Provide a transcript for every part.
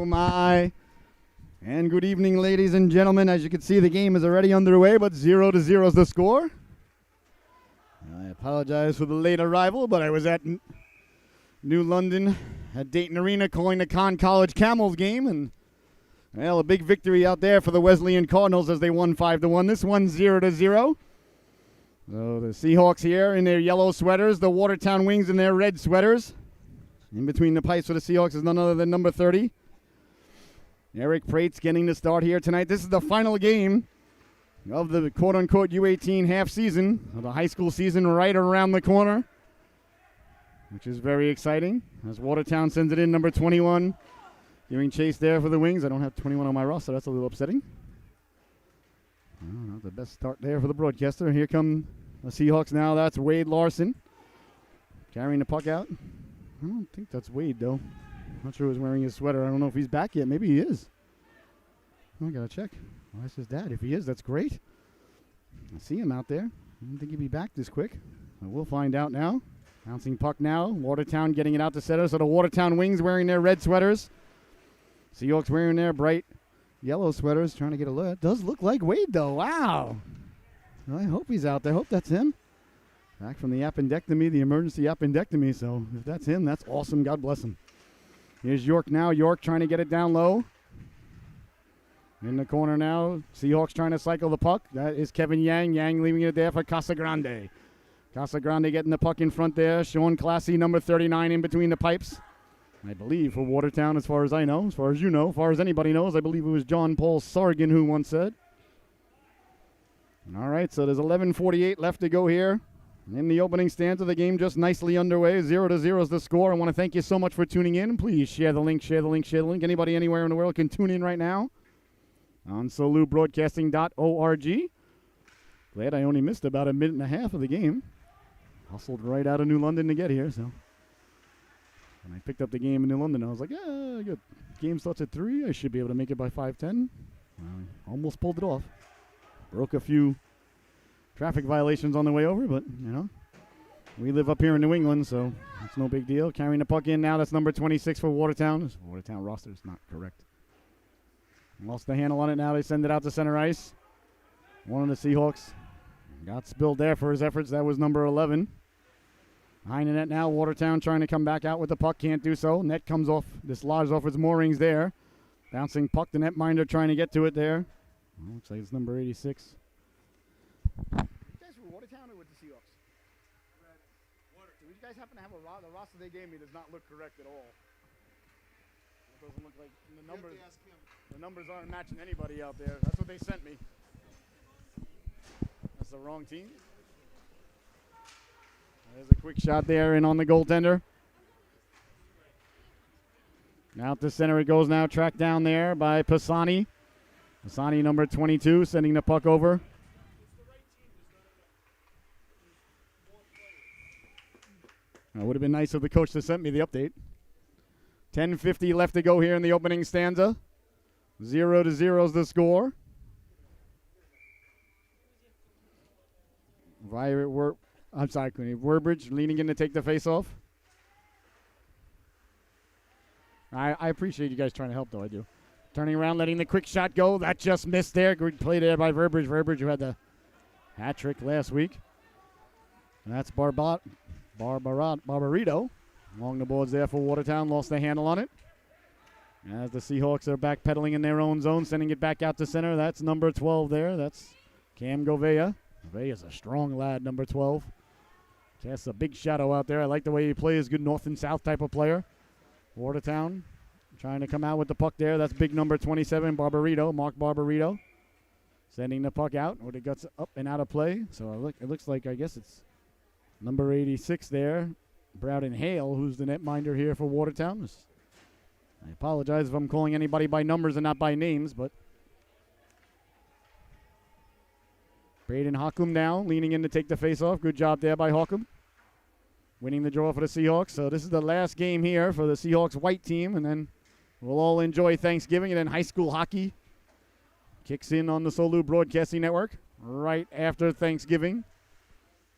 Oh, my. And good evening, ladies and gentlemen. As you can see, the game is already underway, but 0-0 is the score. I apologize for the late arrival, but I was at New London at Dayton Arena calling the Conn College Camels game, and well, a big victory out there for the Wesleyan Cardinals as they won 5-1. This one's 0-0. So the Seahawks here in their yellow sweaters, the Watertown Wings in their red sweaters. In between the pipes for the Seahawks is none other than number 30. Eric Prate's getting the start here tonight. This is the final game of the quote-unquote U18 half season, of the high school season right around the corner, which is very exciting. As Watertown sends it in, number 21, giving chase there for the Wings. I don't have 21 on my roster. That's a little upsetting. Not the best start there for the broadcaster. Here come the Seahawks now. That's Wade Larson carrying the puck out. I don't think that's Wade, though. Not sure who's wearing his sweater. I don't know if he's back yet. Maybe he is. I got to check. Well, that's his dad. If he is, that's great. I see him out there. I don't think he'd be back this quick. But we'll find out now. Bouncing puck now. Watertown getting it out to center. So the Watertown Wings wearing their red sweaters. Seahawks wearing their bright yellow sweaters, trying to get a look. It does look like Wade, though. Wow. Well, I hope he's out there. I hope that's him. Back from the appendectomy, the emergency appendectomy. So if that's him, that's awesome. God bless him. Here's York now. York trying to get it down low. In the corner now. Seahawks trying to cycle the puck. That is Kevin Yang. Yang leaving it there for Casagrande. Casagrande getting the puck in front there. Sean Classy, number 39, in between the pipes. I believe for Watertown, as far as I know, as far as you know, as far as anybody knows, I believe it was John Paul Sargan who once said. All right, so there's 11:48 left to go here. In the opening stanza, the game just nicely underway. 0-0 is the score. I want to thank you so much for tuning in. Please share the link, share the link, share the link. Anybody anywhere in the world can tune in right now on solubroadcasting.org. Glad I only missed about a minute and a half of the game. Hustled right out of New London to get here, so. When I picked up the game in New London, I was like, yeah, good. Game starts at 3. I should be able to make it by 5:10. Almost pulled it off. Broke a few traffic violations on the way over, but, you know, we live up here in New England, so it's no big deal. Carrying the puck in now, that's number 26 for Watertown. This Watertown roster is not correct. Lost the handle on it now. They send it out to center ice. One of the Seahawks got spilled there for his efforts. That was number 11. Behind the net now, Watertown trying to come back out with the puck. Can't do so. Net comes off, dislodged off its moorings there. Bouncing puck, the netminder trying to get to it there. Well, looks like it's number 86. You guys were Watertown or with the Seahawks? Do you guys happen to have the roster they gave me does not look correct at all. It doesn't look like the numbers aren't matching anybody out there. That's what they sent me. That's the wrong team. There's a quick shot there and on the goaltender. Out to center it goes now. Tracked down there by Pisani. Pisani, number 22, sending the puck over. It would have been nice of the coach to send me the update. 10:50 left to go here in the opening stanza. 0-0 is the score. Werbridge leaning in to take the face-off. I appreciate you guys trying to help, though. I do. Turning around, letting the quick shot go. That just missed there. Good play there by Werbridge. Werbridge, who had the hat trick last week. And that's Barbarito. Along the boards there for Watertown. Lost the handle on it. As the Seahawks are backpedaling in their own zone, sending it back out to center. That's number 12 there. That's Cam Govea. Govea's a strong lad, number 12. Casts a big shadow out there. I like the way he plays. Good north and south type of player. Watertown trying to come out with the puck there. That's big number 27, Barbarito, Mark Barbarito. Sending the puck out with the guts up and out of play. So it looks like, I guess it's number 86 there, Browden Hale, who's the netminder here for Watertown. I apologize if I'm calling anybody by numbers and not by names, but Braden Hockum now leaning in to take the face-off. Good job there by Hockum. Winning the draw for the Seahawks. So this is the last game here for the Seahawks white team, and then we'll all enjoy Thanksgiving, and then high school hockey kicks in on the Solu Broadcasting Network right after Thanksgiving.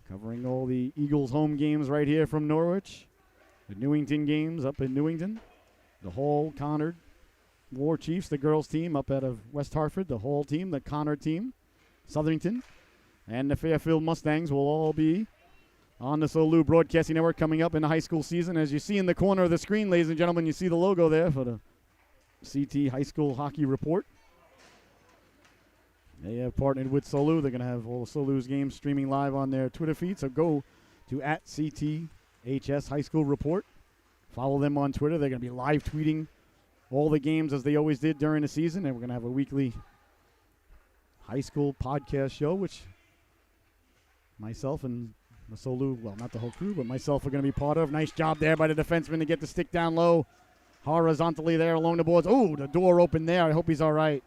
Covering all the Eagles home games right here from Norwich. The Newington games up in Newington. The Hall, Conard, War Chiefs, the girls team up out of West Hartford, the Hall team, the Connor team, Southington, and the Fairfield Mustangs will all be on the SOLU Broadcasting Network coming up in the high school season. As you see in the corner of the screen, ladies and gentlemen, you see the logo there for the CT High School Hockey Report. They have partnered with SOLU. They're going to have all of SOLU's games streaming live on their Twitter feed. So go to @CTHS High School Report. Follow them on Twitter. They're going to be live tweeting all the games as they always did during the season. And we're going to have a weekly high school podcast show, which myself and the SOLU, well, not the whole crew, but myself are going to be part of. Nice job there by the defenseman to get the stick down low, horizontally there along the boards. Oh, the door opened there. I hope he's all right.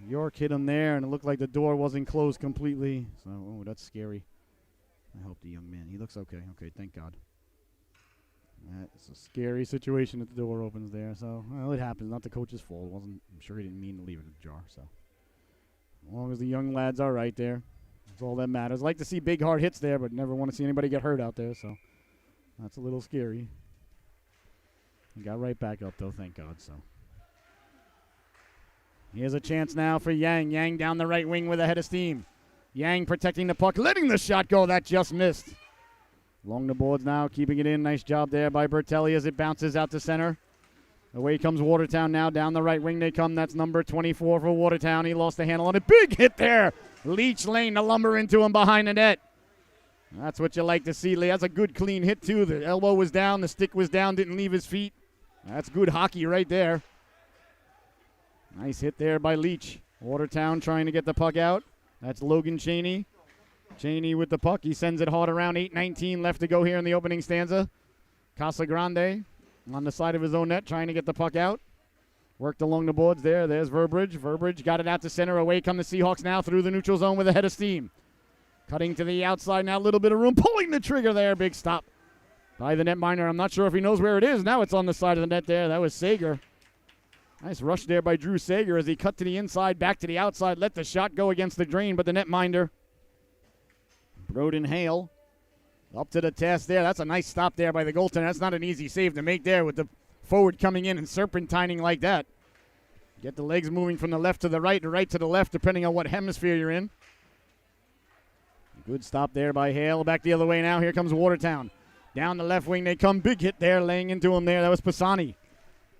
York hit him there, and it looked like the door wasn't closed completely. So, oh, that's scary. I hope the young man, he looks okay. Okay, thank God. That's a scary situation if the door opens there. So, well, it happens. Not the coach's fault. I'm sure he didn't mean to leave it ajar. So, as long as the young lad's all right there, that's all that matters. I like to see big, hard hits there, but never want to see anybody get hurt out there. So, that's a little scary. He got right back up, though, thank God. So, here's a chance now for Yang. Yang down the right wing with a head of steam. Yang protecting the puck, letting the shot go. That just missed. Along the boards now, keeping it in. Nice job there by Bertelli as it bounces out to center. Away comes Watertown now. Down the right wing they come. That's number 24 for Watertown. He lost the handle on it. Big hit there. Leach laying the lumber into him behind the net. That's what you like to see, Lee. That's a good, clean hit, too. The elbow was down. The stick was down. Didn't leave his feet. That's good hockey right there. Nice hit there by Leach. Watertown trying to get the puck out. That's Logan Cheney. Cheney with the puck. He sends it hard around. 8:19 left to go here in the opening stanza. Casagrande on the side of his own net trying to get the puck out. Worked along the boards there. There's Verberidge. Verberidge got it out to center. Away come the Seahawks now through the neutral zone with a head of steam. Cutting to the outside now. A little bit of room. Pulling the trigger there. Big stop by the netminder. I'm not sure if he knows where it is. Now it's on the side of the net there. That was Sager. Nice rush there by Drew Sager as he cut to the inside, back to the outside, let the shot go against the drain, but the netminder, Broden Hale, up to the task there. That's a nice stop there by the goaltender. That's not an easy save to make there with the forward coming in and serpentining like that. Get the legs moving from the left to the right to the left, depending on what hemisphere you're in. Good stop there by Hale. Back the other way now. Here comes Watertown. Down the left wing they come. Big hit there, laying into him there. That was Pisani.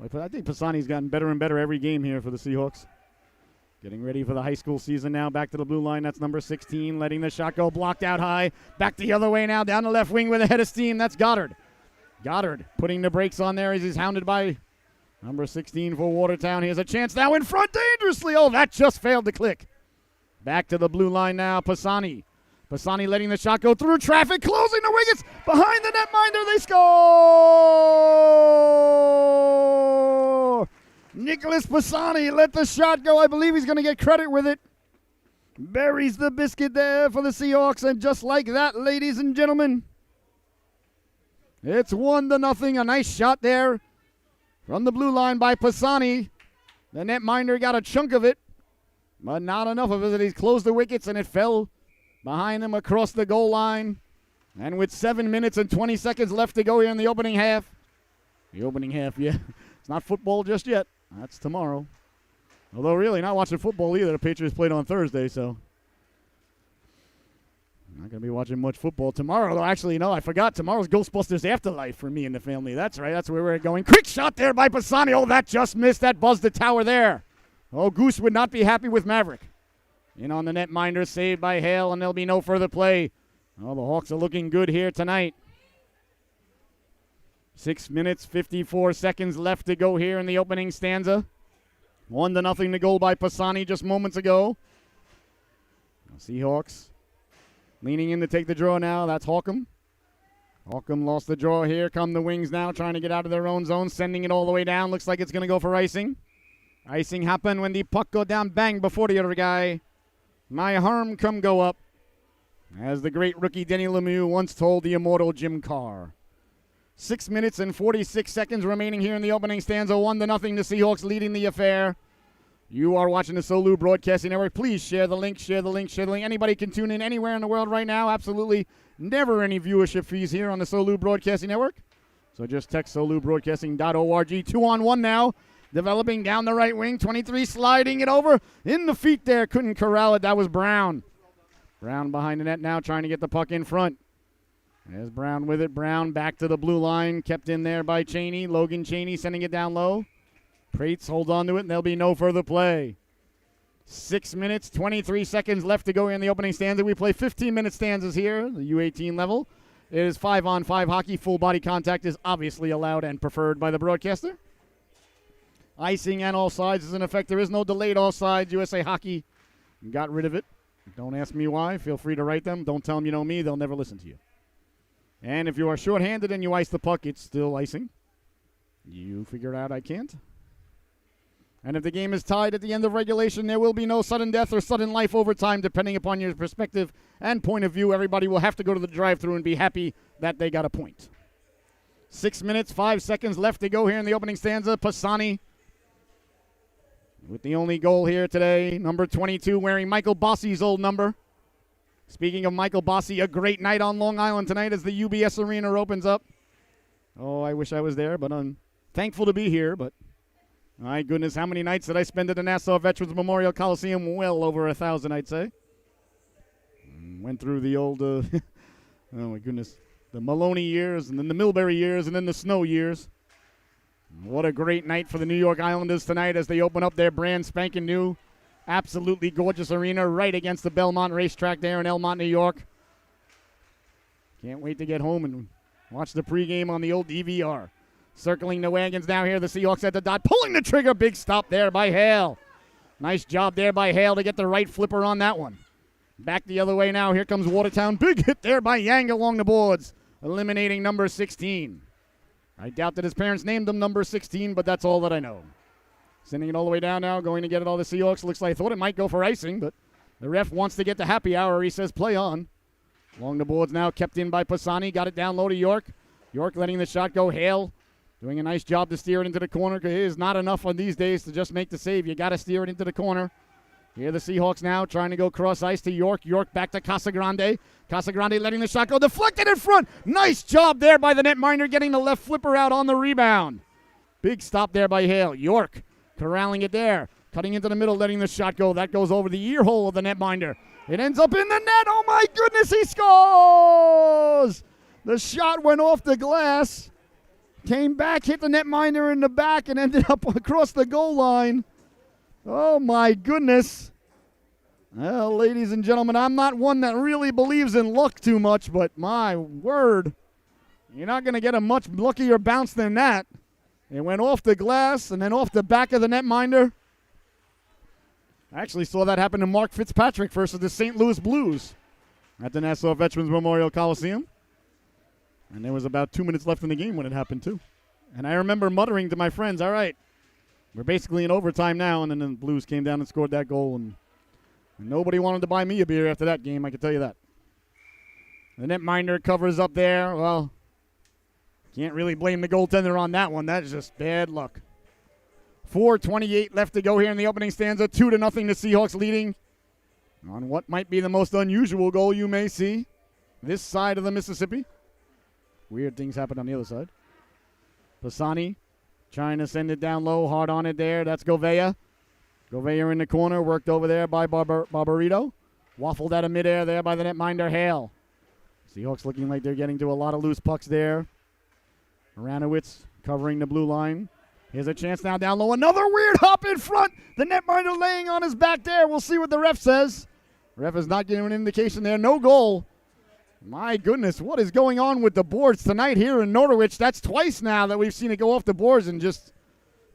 I think Pisani's gotten better and better every game here for the Seahawks. Getting ready for the high school season now. Back to the blue line. That's number 16. Letting the shot go. Blocked out high. Back the other way now. Down the left wing with a head of steam. That's Goddard. Goddard putting the brakes on there as he's hounded by number 16 for Watertown. Here's a chance now in front dangerously. Oh, that just failed to click. Back to the blue line now. Pisani. Pisani letting the shot go through traffic. Closing the wickets. Behind the netminder. They score. Nicholas Pisani let the shot go. I believe he's going to get credit with it. Buries the biscuit there for the Seahawks. And just like that, ladies and gentlemen, it's 1-0. A nice shot there from the blue line by Pisani. The netminder got a chunk of it, but not enough of it. He's closed the wickets, and it fell behind him across the goal line. And with 7 minutes and 20 seconds left to go here in the opening half. The opening half, yeah. It's not football just yet. That's tomorrow. Although, really, not watching football either. The Patriots played on Thursday, so I'm not going to be watching much football tomorrow. Though, actually, no, I forgot. Tomorrow's Ghostbusters Afterlife for me and the family. That's right. That's where we're going. Quick shot there by Pisani. Oh, that just missed. That buzzed the tower there. Oh, Goose would not be happy with Maverick. In on the netminder, saved by Hale, and there'll be no further play. Oh, the Hawks are looking good here tonight. 6 minutes, 54 seconds left to go here in the opening stanza. 1-0 to goal by Pisani just moments ago. Seahawks leaning in to take the draw now. That's Hawcom. Hawcom lost the draw here. Come the Wings now, trying to get out of their own zone, sending it all the way down. Looks like it's going to go for icing. Icing happened when the puck go down, bang, before the other guy. My harm come go up. As the great rookie Denny Lemieux once told the immortal Jim Carr. 6 minutes and 46 seconds remaining here in the opening stanza. 1-0, the Seahawks leading the affair. You are watching the SOLU Broadcasting Network. Please share the link, share the link, share the link. Anybody can tune in anywhere in the world right now. Absolutely never any viewership fees here on the SOLU Broadcasting Network. So just text solubroadcasting.org. 2-on-1 now. Developing down the right wing. 23 sliding it over. In the feet there. Couldn't corral it. That was Brown. Brown behind the net now trying to get the puck in front. There's Brown with it. Brown back to the blue line. Kept in there by Cheney. Logan Cheney sending it down low. Prates holds on to it, and there'll be no further play. 6 minutes, 23 seconds left to go in the opening stanza. We play 15-minute stanzas here, the U18 level. It is 5-on-5 hockey. Full body contact is obviously allowed and preferred by the broadcaster. Icing and all sides is in effect. There is no delayed all sides. USA Hockey got rid of it. Don't ask me why. Feel free to write them. Don't tell them you know me. They'll never listen to you. And if you are shorthanded and you ice the puck, it's still icing. You figure out I can't. And if the game is tied at the end of regulation, there will be no sudden death or sudden life overtime, depending upon your perspective and point of view. Everybody will have to go to the drive-thru and be happy that they got a point. 6 minutes, 5 seconds left to go here in the opening stanza. Pisani with the only goal here today, number 22, wearing Michael Bossi's old number. Speaking of Michael Bossi, a great night on Long Island tonight as the UBS Arena opens up. Oh, I wish I was there, but I'm thankful to be here, but my goodness, how many nights did I spend at the Nassau Veterans Memorial Coliseum? Well over 1,000, I'd say. Went through the old, oh my goodness, the Maloney years, and then the Milbury years, and then the Snow years. What a great night for the New York Islanders tonight as they open up their brand spanking new, absolutely gorgeous arena right against the Belmont racetrack there in Elmont, New York. Can't wait to get home and watch the pregame on the old DVR. Circling the wagons now here, the Seahawks at the dot, pulling the trigger. Big stop there by Hale. Nice job there by Hale to get the right flipper on that one. Back the other way now, here comes Watertown. Big hit there by Yang along the boards, eliminating number 16. I doubt that his parents named him number 16, but that's all that I know. Sending it all the way down now, going to get it all the Seahawks. Looks like I thought it might go for icing, but the ref wants to get the happy hour. He says play on. Along the boards now, kept in by Pisani. Got it down low to York. York letting the shot go. Hale doing a nice job to steer it into the corner. It is not enough on these days to just make the save. You got to steer it into the corner. Here the Seahawks now trying to go cross ice to York. York back to Casagrande. Casagrande letting the shot go. Deflected in front. Nice job there by the netminder getting the left flipper out on the rebound. Big stop there by Hale. York corralling it there. Cutting into the middle, letting the shot go. That goes over the ear hole of the netminder. It ends up in the net. Oh my goodness, he scores! The shot went off the glass. Came back, hit the netminder in the back, and ended up across the goal line. Oh, my goodness. Well, ladies and gentlemen, I'm not one that really believes in luck too much, but my word, you're not going to get a much luckier bounce than that. It went off the glass and then off the back of the netminder. I actually saw that happen to Mark Fitzpatrick versus the St. Louis Blues at the Nassau Veterans Memorial Coliseum. And there was about 2 minutes left in the game when it happened, too. And I remember muttering to my friends, all right, we're basically in overtime now. And then the Blues came down and scored that goal. And nobody wanted to buy me a beer after that game, I can tell you that. The netminder covers up there. Well, can't really blame the goaltender on that one. That is just bad luck. 4:28 left to go here in the opening stanza. 2-0 the Seahawks leading on what might be the most unusual goal you may see this side of the Mississippi. Weird things happen on the other side. Pisani trying to send it down low, hard on it there. That's Govea. Govea in the corner, worked over there by Barbarito. Waffled out of midair there by the netminder Hale. Seahawks looking like they're getting to a lot of loose pucks there. Aranowitz covering the blue line. Here's a chance now down low. Another weird hop in front. The netminder laying on his back there. We'll see what the ref says. Ref is not giving an indication there. No goal. My goodness, what is going on with the boards tonight here in Norwich? That's twice now that we've seen it go off the boards and just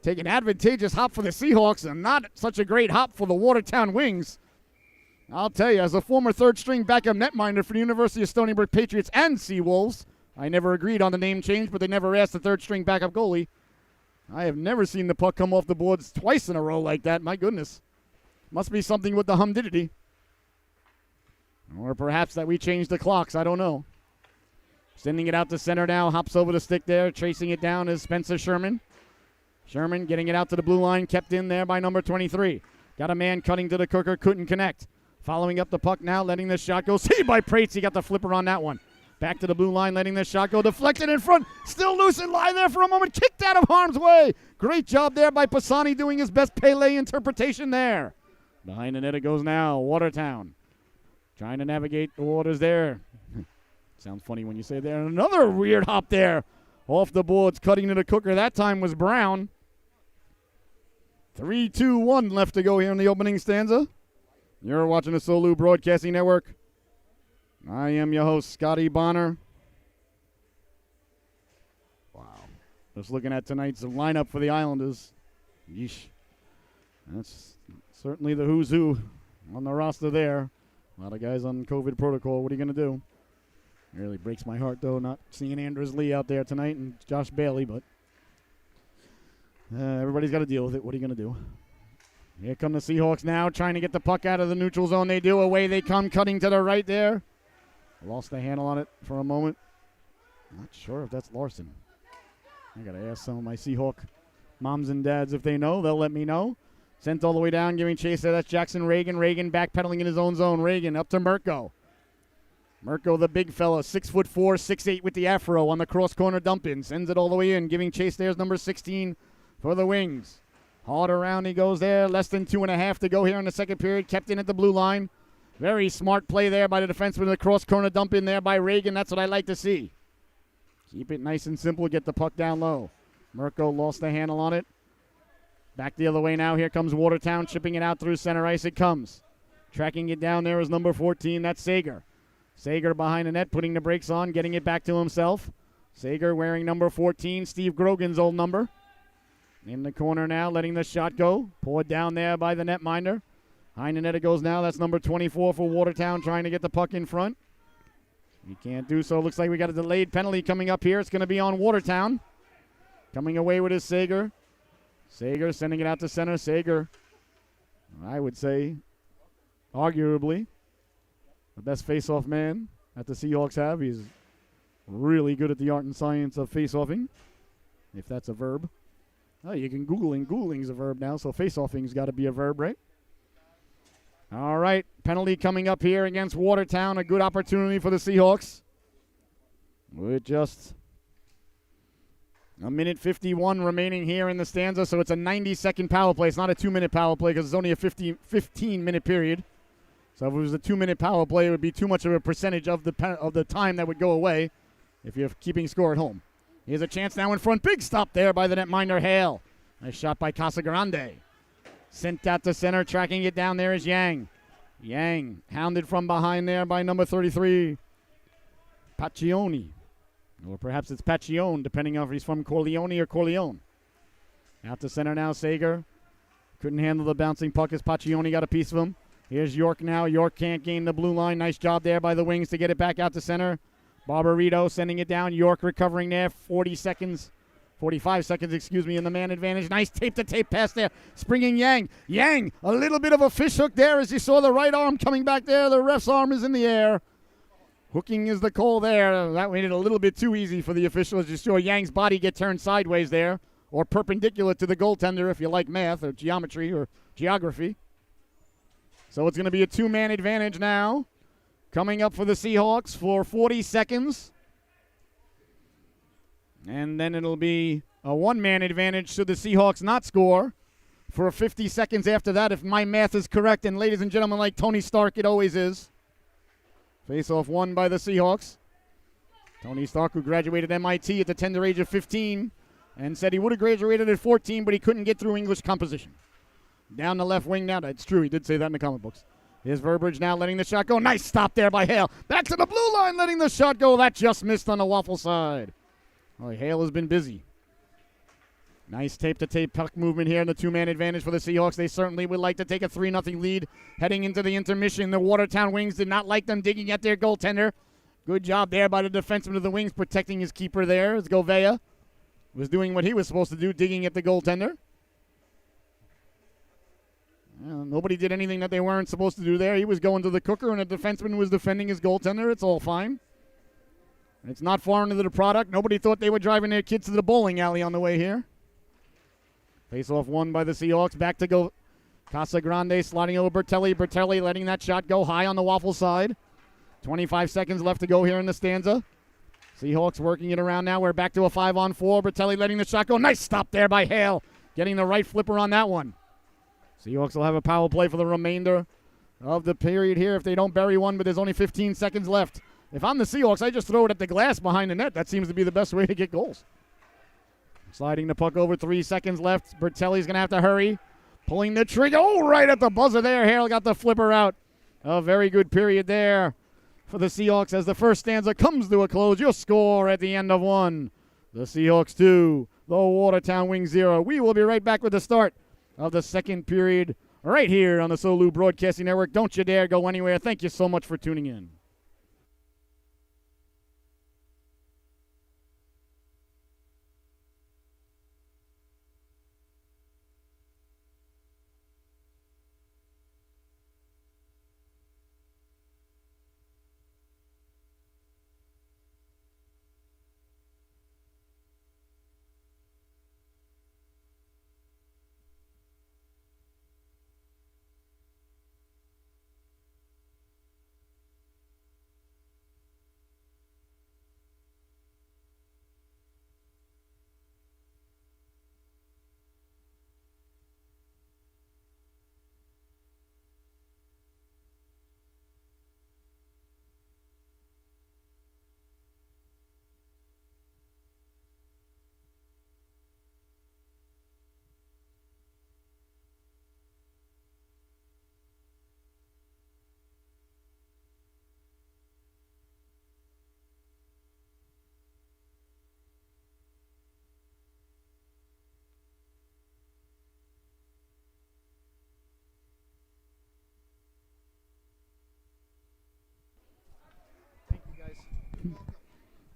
take an advantageous hop for the Seahawks and not such a great hop for the Watertown Wings. I'll tell you, as a former third-string backup netminder for the University of Stony Brook Patriots and Seawolves, I never agreed on the name change, but they never asked the third-string backup goalie. I have never seen the puck come off the boards twice in a row like that. My goodness. Must be something with the humidity. Or perhaps that we changed the clocks. I don't know. Sending it out to center now. Hops over the stick there. Chasing it down is Spencer Sherman. Sherman getting it out to the blue line. Kept in there by number 23. Got a man cutting to the cooker. Couldn't connect. Following up the puck now. Letting the shot go. Saved by Prates. He got the flipper on that one. Back to the blue line, letting this shot go. Deflected in front. Still loose and lie there for a moment. Kicked out of harm's way. Great job there by Pisani doing his best Pele interpretation there. Behind the net it goes now. Watertown trying to navigate the waters there. Sounds funny when you say there. Another weird hop there. Off the boards, cutting to the cooker. That time was Brown. 3-2-1 left to go here in the opening stanza. You're watching the Solu Broadcasting Network. I am your host, Scotty Bonner. Wow. Just looking at tonight's lineup for the Islanders. Yeesh. That's certainly the who's who on the roster there. A lot of guys on COVID protocol. What are you going to do? It really breaks my heart, though, not seeing Andres Lee out there tonight and Josh Bailey, but everybody's got to deal with it. What are you going to do? Here come the Seahawks now, trying to get the puck out of the neutral zone. They do. Away they come, cutting to the right there. Lost the handle on it for a moment. Not sure if that's Larson. I got to ask some of my Seahawk moms and dads if they know. They'll let me know. Sent all the way down, giving chase there. That's Jackson Reagan. Reagan backpedaling in his own zone. Reagan up to Mirko. Mirko, the big fella, 6'4", 6'8" with the afro on the cross corner dump in. Sends it all the way in, giving chase there's number 16 for the Wings. Hard around he goes there. Less than 2.5 to go here in the second period. Kept in at the blue line. Very smart play there by the defenseman. The cross corner dump in there by Reagan. That's what I like to see. Keep it nice and simple. Get the puck down low. Mirko lost the handle on it. Back the other way now. Here comes Watertown, chipping it out through center ice. It comes. Tracking it down there is number 14. That's Sager. Sager behind the net, putting the brakes on, getting it back to himself. Sager wearing number 14, Steve Grogan's old number. In the corner now, letting the shot go. Poured down there by the netminder. Behind the net it goes now. That's number 24 for Watertown, trying to get the puck in front. He can't do so. Looks like we got a delayed penalty coming up here. It's going to be on Watertown. Coming away with his Sager. Sager sending it out to center. Sager, I would say, arguably, the best face-off man that the Seahawks have. He's really good at the art and science of face-offing, if that's a verb. Oh, you can Google, and Googling's a verb now, so face-offing's got to be a verb, right? All right, penalty coming up here against Watertown. A good opportunity for the Seahawks. With just a minute 51 remaining here in the stanza, so it's a 90-second power play. It's not a 2-minute power play because it's only a 15-minute period. So if it was a 2-minute power play, it would be too much of a percentage of the time that would go away if you're keeping score at home. Here's a chance now in front. Big stop there by the netminder Hale. Nice shot by Casagrande. Sent out to center. Tracking it down there is Yang. Yang hounded from behind there by number 33, Paccioni. Or perhaps it's Paccione, depending on if he's from Corleone or Corleone. Out to center now, Sager. Couldn't handle the bouncing puck as Paccioni got a piece of him. Here's York now. York can't gain the blue line. Nice job there by the Wings to get it back out to center. Barbarito sending it down. York recovering there. 45 seconds, in the man advantage. Nice tape-to-tape pass there. Springing Yang. Yang, a little bit of a fish hook there as you saw the right arm coming back there. The ref's arm is in the air. Hooking is the call there. That made it a little bit too easy for the officials. You saw Yang's body get turned sideways there, or perpendicular to the goaltender if you like math or geometry or geography. So it's going to be a 2-man advantage now. Coming up for the Seahawks for 40 seconds. And then it'll be a 1-man advantage should the Seahawks not score for 50 seconds after that, if my math is correct. And ladies and gentlemen, like Tony Stark, it always is. Face-off won by the Seahawks. Tony Stark, who graduated MIT at the tender age of 15 and said he would have graduated at 14, but he couldn't get through English composition. Down the left wing now. That's true. He did say that in the comic books. Here's Verberidge now letting the shot go. Nice stop there by Hale. Back to the blue line, letting the shot go. That just missed on the waffle side. Oh, Hale has been busy. Nice tape-to-tape puck movement here in the 2-man advantage for the Seahawks. They certainly would like to take a 3-0 lead heading into the intermission. The Watertown Wings did not like them digging at their goaltender. Good job there by the defenseman of the Wings protecting his keeper there as Govea was doing what he was supposed to do, digging at the goaltender. Nobody did anything that they weren't supposed to do there. He was going to the cooker, and a defenseman was defending his goaltender. It's all fine. It's not foreign to the product. Nobody thought they were driving their kids to the bowling alley on the way here. Face-off won by the Seahawks. Back to go. Casagrande sliding over Bertelli. Bertelli letting that shot go high on the waffle side. 25 seconds left to go here in the stanza. Seahawks working it around now. We're back to a 5-on-4. Bertelli letting the shot go. Nice stop there by Hale. Getting the right flipper on that one. Seahawks will have a power play for the remainder of the period here if they don't bury one, but there's only 15 seconds left. If I'm the Seahawks, I just throw it at the glass behind the net. That seems to be the best way to get goals. Sliding the puck over, 3 seconds left. Bertelli's going to have to hurry. Pulling the trigger. Oh, right at the buzzer there. Hale got the flipper out. A very good period there for the Seahawks as the first stanza comes to a close. Your score at the end of one. The Seahawks 2, the Watertown Wings 0. We will be right back with the start of the second period right here on the Solu Broadcasting Network. Don't you dare go anywhere. Thank you so much for tuning in.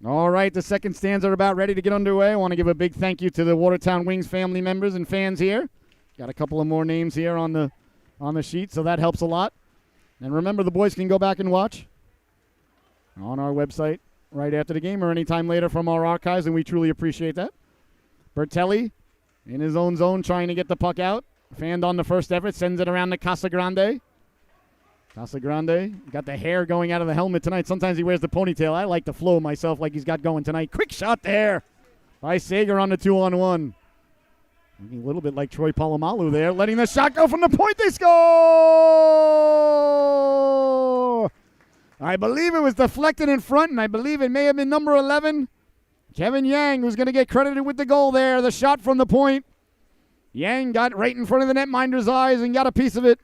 All right, the second stands are about ready to get underway. I want to give a big thank you to the Watertown Wings family members and fans here. Got a couple of more names here on the sheet, so that helps a lot. And remember, the boys can go back and watch on our website right after the game or anytime later from our archives, and we truly appreciate that. Bertelli in his own zone trying to get the puck out. Fanned on the first effort, sends it around to Casagrande. Casagrande got the hair going out of the helmet tonight. Sometimes he wears the ponytail. I like the flow myself like he's got going tonight. Quick shot there by Sager on the 2-on-1. Looking a little bit like Troy Polamalu there. Letting the shot go from the point. They score! I believe it was deflected in front, and I believe it may have been number 11. Kevin Yang was going to get credited with the goal there. The shot from the point. Yang got right in front of the netminder's eyes and got a piece of it.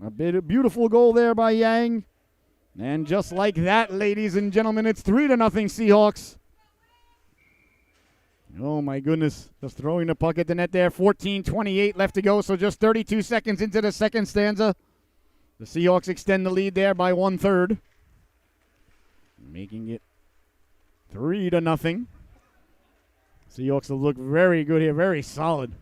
A beautiful goal there by Yang. And just like that, ladies and gentlemen, it's 3-0 Seahawks. Oh, my goodness. Just throwing the puck at the net there. 14:28 left to go, so just 32 seconds into the second stanza. The Seahawks extend the lead there by 1/3. Making it 3-0. Seahawks will look very good here, very solid.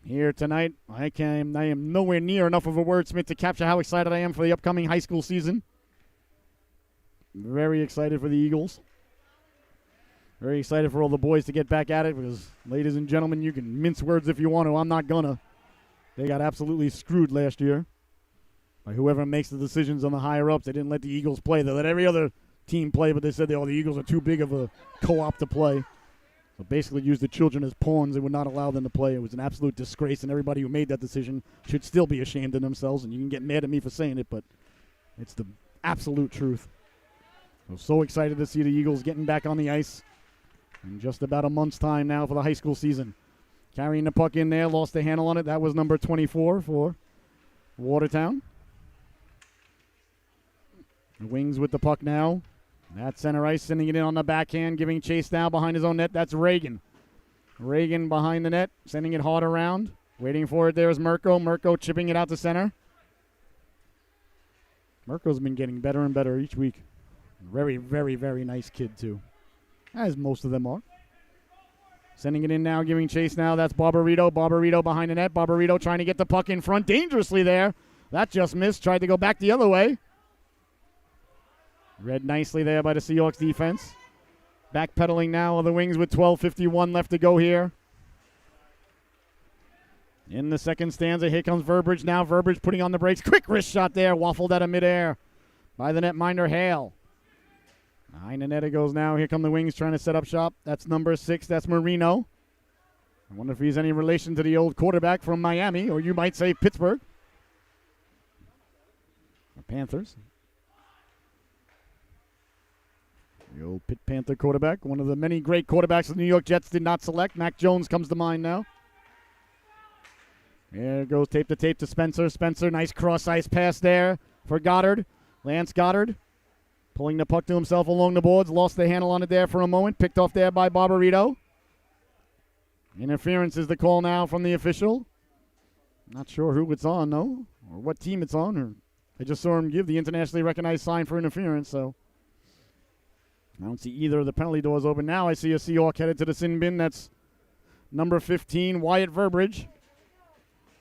Here tonight, I am nowhere near enough of a wordsmith to capture how excited I am for the upcoming high school season. Very excited for the Eagles. Very excited for all the boys to get back at it because, ladies and gentlemen, you can mince words if you want to. I'm not gonna. They got absolutely screwed last year by whoever makes the decisions on the higher-ups. They didn't let the Eagles play. They let every other team play, but they said the Eagles are too big of a co-op to play. So basically used the children as pawns and would not allow them to play. It was an absolute disgrace, and everybody who made that decision should still be ashamed of themselves. And you can get mad at me for saying it, but it's the absolute truth. I'm so excited to see the Eagles getting back on the ice in just about a month's time now for the high school season. Carrying the puck in there, lost the handle on it. That was number 24 for Watertown. The Wings with the puck now. That's center ice, sending it in on the backhand, giving chase now behind his own net. That's Reagan. Reagan behind the net, sending it hard around. Waiting for it there is Mirko. Mirko chipping it out to center. Mirko's been getting better and better each week. Very, very, very nice kid, too. As most of them are. Sending it in now, giving chase now. That's Barbarito. Barbarito behind the net. Barbarito trying to get the puck in front dangerously there. That just missed. Tried to go back the other way. Read nicely there by the Seahawks defense. Backpedaling now of the Wings with 12:51 left to go here. In the second stanza, here comes Verberidge now. Verberidge putting on the brakes. Quick wrist shot there. Waffled out of midair by the netminder Hale. Behind the net it goes now. Here come the Wings trying to set up shop. That's number 6. That's Marino. I wonder if he's any relation to the old quarterback from Miami, or you might say Pittsburgh. The Panthers. The old Pitt Panther quarterback, one of the many great quarterbacks the New York Jets did not select. Mac Jones comes to mind now. There goes tape to Spencer. Spencer, nice cross-ice pass there for Goddard. Lance Goddard pulling the puck to himself along the boards. Lost the handle on it there for a moment. Picked off there by Barbarito. Interference is the call now from the official. Not sure who it's on, though, or what team it's on. Or I just saw him give the internationally recognized sign for interference, so I don't see either of the penalty doors open. Now I see a Seahawk headed to the sin bin. That's number 15, Wyatt Verberidge.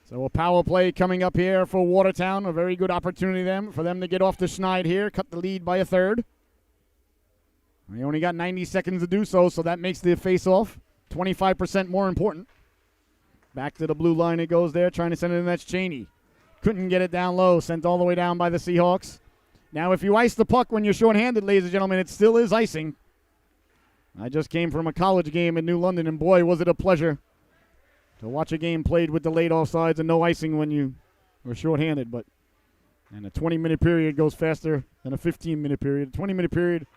So a power play coming up here for Watertown. A very good opportunity for them to get off the schneid here, cut the lead by a third. They only got 90 seconds to do so, so that makes the face-off 25% more important. Back to the blue line it goes there, trying to send it in. That's Cheney. Couldn't get it down low, sent all the way down by the Seahawks. Now, if you ice the puck when you're shorthanded, ladies and gentlemen, it still is icing. I just came from a college game in New London, and boy, was it a pleasure to watch a game played with delayed offsides and no icing when you were shorthanded. And a 20-minute period goes faster than a 15-minute period. A 20-minute period,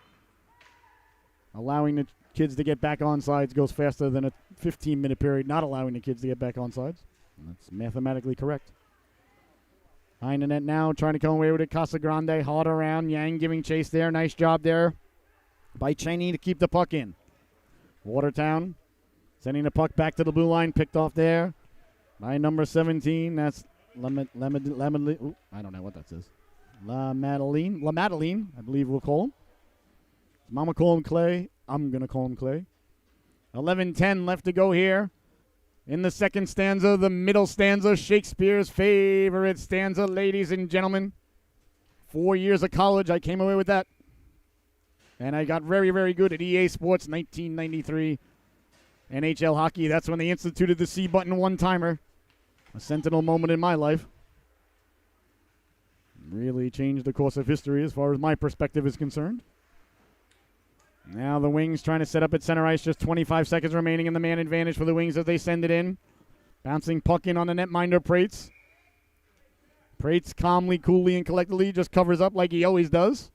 allowing the kids to get back on sides, goes faster than a 15-minute period not allowing the kids to get back on sides. That's mathematically correct. Behind the net now, trying to come away with it. Casagrande, hard around. Yang giving chase there. Nice job there by Cheney to keep the puck in. Watertown sending the puck back to the blue line. Picked off there by number 17. That's I don't know what that says. La Madeline, I believe we'll call him. Mama call him Clay. I'm going to call him Clay. 11:10 left to go here. In the second stanza, the middle stanza, Shakespeare's favorite stanza, ladies and gentlemen. 4 years of college, I came away with that. And I got very, very good at EA Sports, 1993. NHL hockey, that's when they instituted the C button one-timer. A sentinel moment in my life. Really changed the course of history as far as my perspective is concerned. Now the Wings trying to set up at center ice. Just 25 seconds remaining in the man advantage for the Wings as they send it in. Bouncing puck in on the netminder, Prates. Prates calmly, coolly, and collectively just covers up like he always does.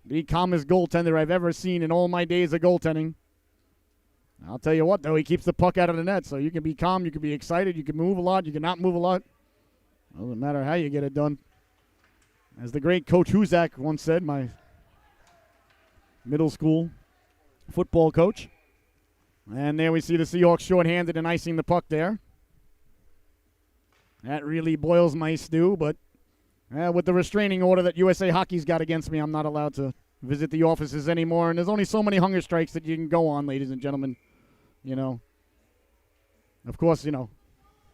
The calmest goaltender I've ever seen in all my days of goaltending. I'll tell you what, though, he keeps the puck out of the net, so you can be calm, you can be excited, you can move a lot, you can not move a lot. Doesn't matter how you get it done. As the great Coach Huzak once said, my middle school football coach. And there we see the Seahawks shorthanded and icing the puck there. That really boils my stew, but with the restraining order that USA Hockey's got against me, I'm not allowed to visit the offices anymore. And there's only so many hunger strikes that you can go on, ladies and gentlemen. You know, of course, you know,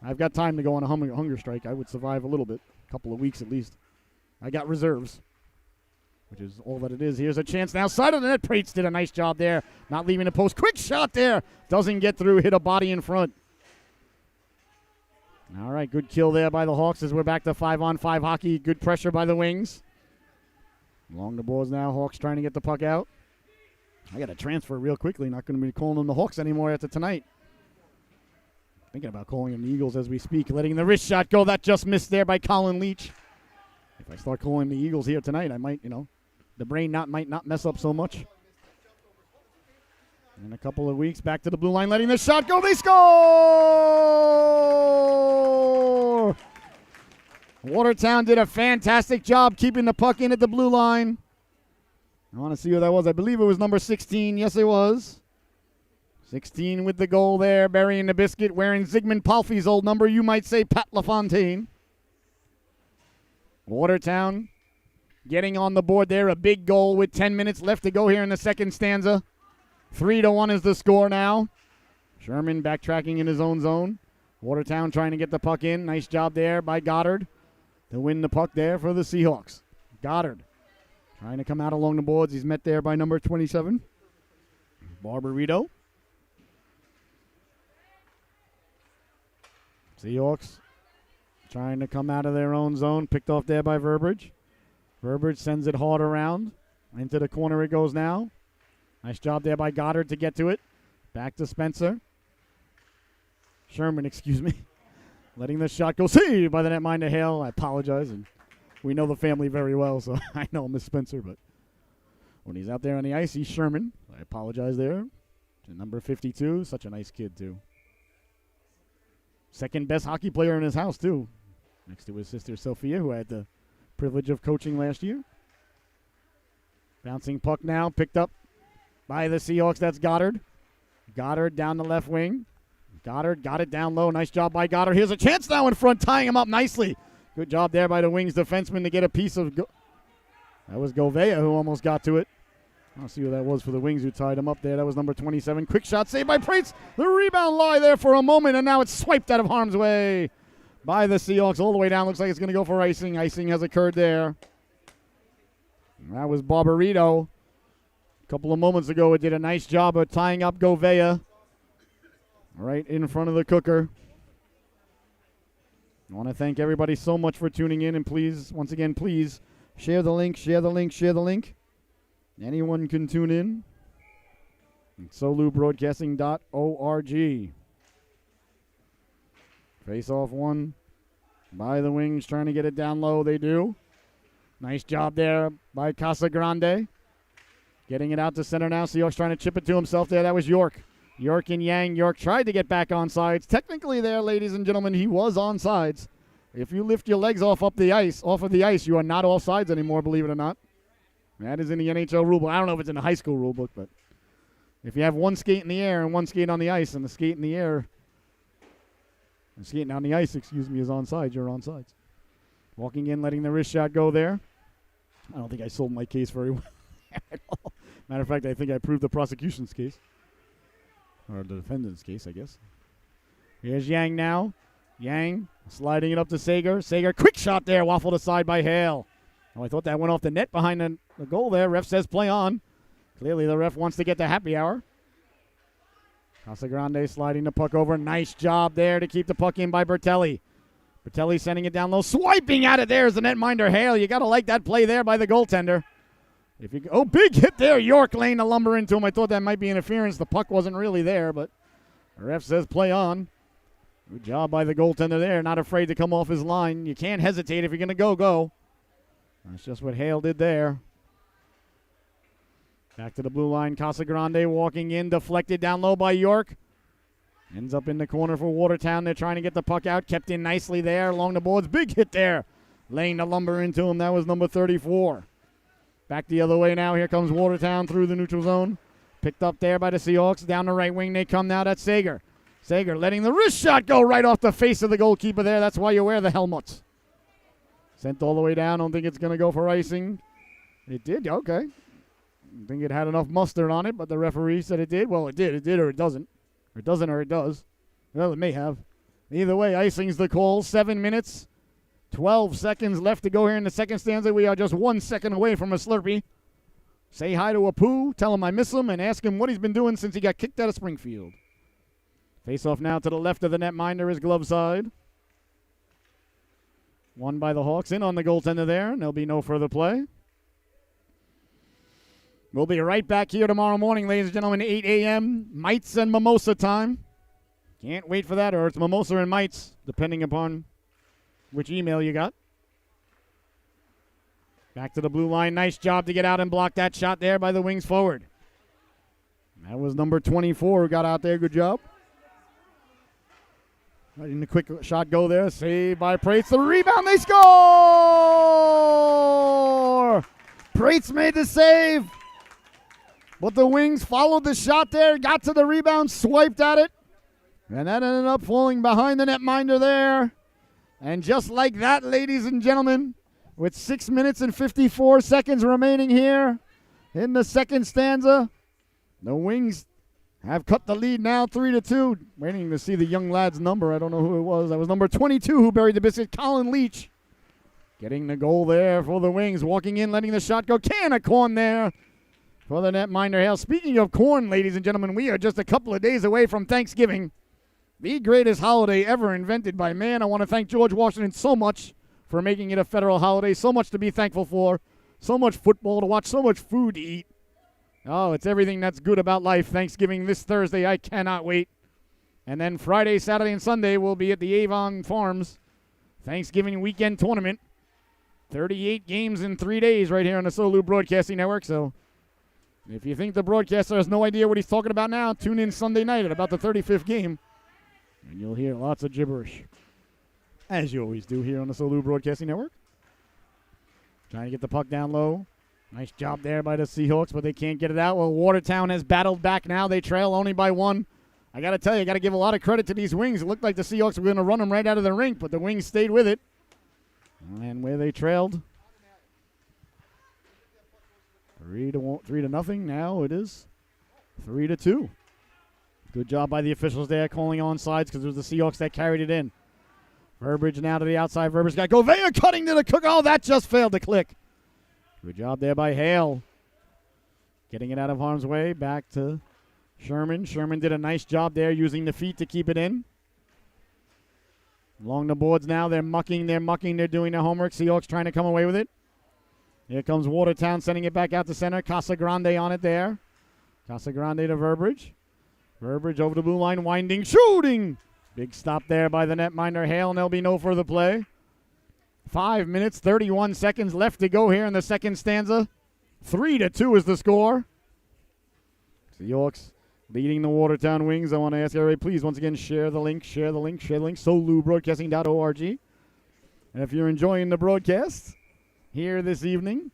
I've got time to go on a hunger strike. I would survive a little bit, a couple of weeks at least. I got reserves, which is all that it is. Here's a chance now. Side of the net. Prates did a nice job there. Not leaving the post. Quick shot there. Doesn't get through. Hit a body in front. All right, good kill there by the Hawks as we're back to 5-on-5 hockey. Good pressure by the Wings. Along the boards now. Hawks trying to get the puck out. I got to transfer real quickly. Not going to be calling them the Hawks anymore after tonight. Thinking about calling them the Eagles as we speak. Letting the wrist shot go. That just missed there by Colin Leach. If I start calling the Eagles here tonight, I might, you know, the brain might not mess up so much. In a couple of weeks, back to the blue line, letting the shot go. They score! Watertown did a fantastic job keeping the puck in at the blue line. I want to see who that was. I believe it was number 16. Yes, it was. 16 with the goal there, burying the biscuit, wearing Zygmunt Palffy's old number. You might say Pat LaFontaine. Watertown getting on the board there. A big goal with 10 minutes left to go here in the second stanza. 3-1 is the score now. Sherman backtracking in his own zone. Watertown trying to get the puck in. Nice job there by Goddard to win the puck there for the Seahawks. Goddard trying to come out along the boards. He's met there by number 27, Barbarito. Seahawks trying to come out of their own zone. Picked off there by Verberidge. Verberidge sends it hard around. Into the corner it goes now. Nice job there by Goddard to get to it. Back to Spencer. Sherman, excuse me. Letting the shot go. Saved by the netminder Hale. I apologize. And we know the family very well, so I know Miss Spencer. But when he's out there on the ice, he's Sherman. I apologize there. To number 52. Such a nice kid, too. Second best hockey player in his house, too. Next to his sister, Sophia, who had the privilege of coaching last year. Bouncing puck now. Picked up by the Seahawks. That's Goddard. Goddard down the left wing. Goddard got it down low. Nice job by Goddard. Here's a chance now in front, tying him up nicely. Good job there by the Wings defenseman to get a piece of... That was Govea who almost got to it. I'll see who that was for the Wings who tied him up there. That was number 27. Quick shot saved by Prates. The rebound lie there for a moment, and now it's swiped out of harm's way by the Seahawks all the way down. Looks like it's going to go for icing. Icing has occurred there. And that was Barbarito. A couple of moments ago, it did a nice job of tying up Govea right in front of the cooker. I want to thank everybody so much for tuning in, and please, once again, please share the link, share the link, share the link. Anyone can tune in. solubroadcasting.org. Face-off one by the Wings, trying to get it down low. They do. Nice job there by Casagrande. Getting it out to center now. Seahawks trying to chip it to himself there. That was York. York and Yang. York tried to get back on sides. Technically there, ladies and gentlemen, he was on sides. If you lift your legs off of the ice, you are not off sides anymore, believe it or not. That is in the NHL rulebook. I don't know if it's in the high school rulebook, but if you have one skate in the air and one skate on the ice, and the skate in the air, and skating on the ice, is on sides, you're on sides. Walking in, letting the wrist shot go there. I don't think I sold my case very well at all. Matter of fact, I think I proved the prosecution's case. Or the defendant's case, I guess. Here's Yang now. Yang sliding it up to Sager. Sager, quick shot there, waffled aside by Hale. Oh, I thought that went off the net behind the goal there. Ref says play on. Clearly the ref wants to get the happy hour. Casagrande sliding the puck over. Nice job there to keep the puck in by Bertelli. Bertelli sending it down low. Swiping at it there is the netminder Hale. You got to like that play there by the goaltender. Big hit there. York laying the lumber into him. I thought that might be interference. The puck wasn't really there, but the ref says play on. Good job by the goaltender there. Not afraid to come off his line. You can't hesitate if you're going to go. That's just what Hale did there. Back to the blue line. Casagrande walking in. Deflected down low by York. Ends up in the corner for Watertown. They're trying to get the puck out. Kept in nicely there along the boards. Big hit there. Laying the lumber into him. That was number 34. Back the other way now. Here comes Watertown through the neutral zone. Picked up there by the Seahawks. Down the right wing they come now. That's Sager. Sager letting the wrist shot go right off the face of the goalkeeper there. That's why you wear the helmets. Sent all the way down. Don't think it's going to go for icing. It did. Okay. I think it had enough mustard on it, but the referee said it did. Well, it did. It did or it doesn't. Or it doesn't or it does. Well, it may have. Either way, icing's the call. 7 minutes. 12 seconds left to go here in the second stanza. We are just 1 second away from a Slurpee. Say hi to Apu, tell him I miss him, and ask him what he's been doing since he got kicked out of Springfield. Face off now to the left of the netminder is glove side. Won by the Hawks. In on the goaltender there, and there'll be no further play. We'll be right back here tomorrow morning, ladies and gentlemen, 8 a.m. Mites and mimosa time. Can't wait for that, or it's mimosa and mites, depending upon which email you got. Back to the blue line. Nice job to get out and block that shot there by the Wings forward. That was number 24 who got out there. Good job. Letting the quick shot go there. Saved by Prates. The rebound. They score! Prates made the save. But the Wings followed the shot there. Got to the rebound. Swiped at it. And that ended up falling behind the netminder there. And just like that, ladies and gentlemen, with 6 minutes and 54 seconds remaining here in the second stanza, the Wings have cut the lead now 3-2. Waiting to see the young lad's number. I don't know who it was. That was number 22 who buried the biscuit, Colin Leach. Getting the goal there for the Wings. Walking in, letting the shot go. Can of corn there for the netminder Hale. Speaking of corn, ladies and gentlemen, we are just a couple of days away from Thanksgiving. The greatest holiday ever invented by man. I want to thank George Washington so much for making it a federal holiday. So much to be thankful for. So much football to watch, so much food to eat. Oh, it's everything that's good about life. Thanksgiving this Thursday. I cannot wait. And then Friday, Saturday, and Sunday we'll be at the Avon Farms Thanksgiving weekend tournament. 38 games in 3 days right here on the Solu Broadcasting Network. So if you think the broadcaster has no idea what he's talking about now, tune in Sunday night at about the 35th game, and you'll hear lots of gibberish, as you always do here on the Solu Broadcasting Network. Trying to get the puck down low. Nice job there by the Seahawks, but they can't get it out. Well, Watertown has battled back now. They trail only by 1. I got to tell you, I got to give a lot of credit to these Wings. It looked like the Seahawks were going to run them right out of the rink, but the Wings stayed with it. And where they trailed, 3-0. Now it is 3-2. Good job by the officials there calling on sides because it was the Seahawks that carried it in. Burbridge now to the outside. Burbridge got Govea cutting to the cook. Oh, that just failed to click. Good job there by Hale. Getting it out of harm's way. Back to Sherman. Sherman did a nice job there using the feet to keep it in. Along the boards now. They're mucking. They're doing their homework. Seahawks trying to come away with it. Here comes Watertown sending it back out to center. Casagrande on it there. Casagrande to Burbridge. Burbridge over the blue line. Winding. Shooting. Big stop there by the netminder Hale, and there'll be no further play. 5 minutes, 31 seconds left to go here in the second stanza. 3-2 is the score. Seahawks leading the Watertown Wings. I want to ask everybody, please, once again, share the link, solubroadcasting.org. And if you're enjoying the broadcast here this evening,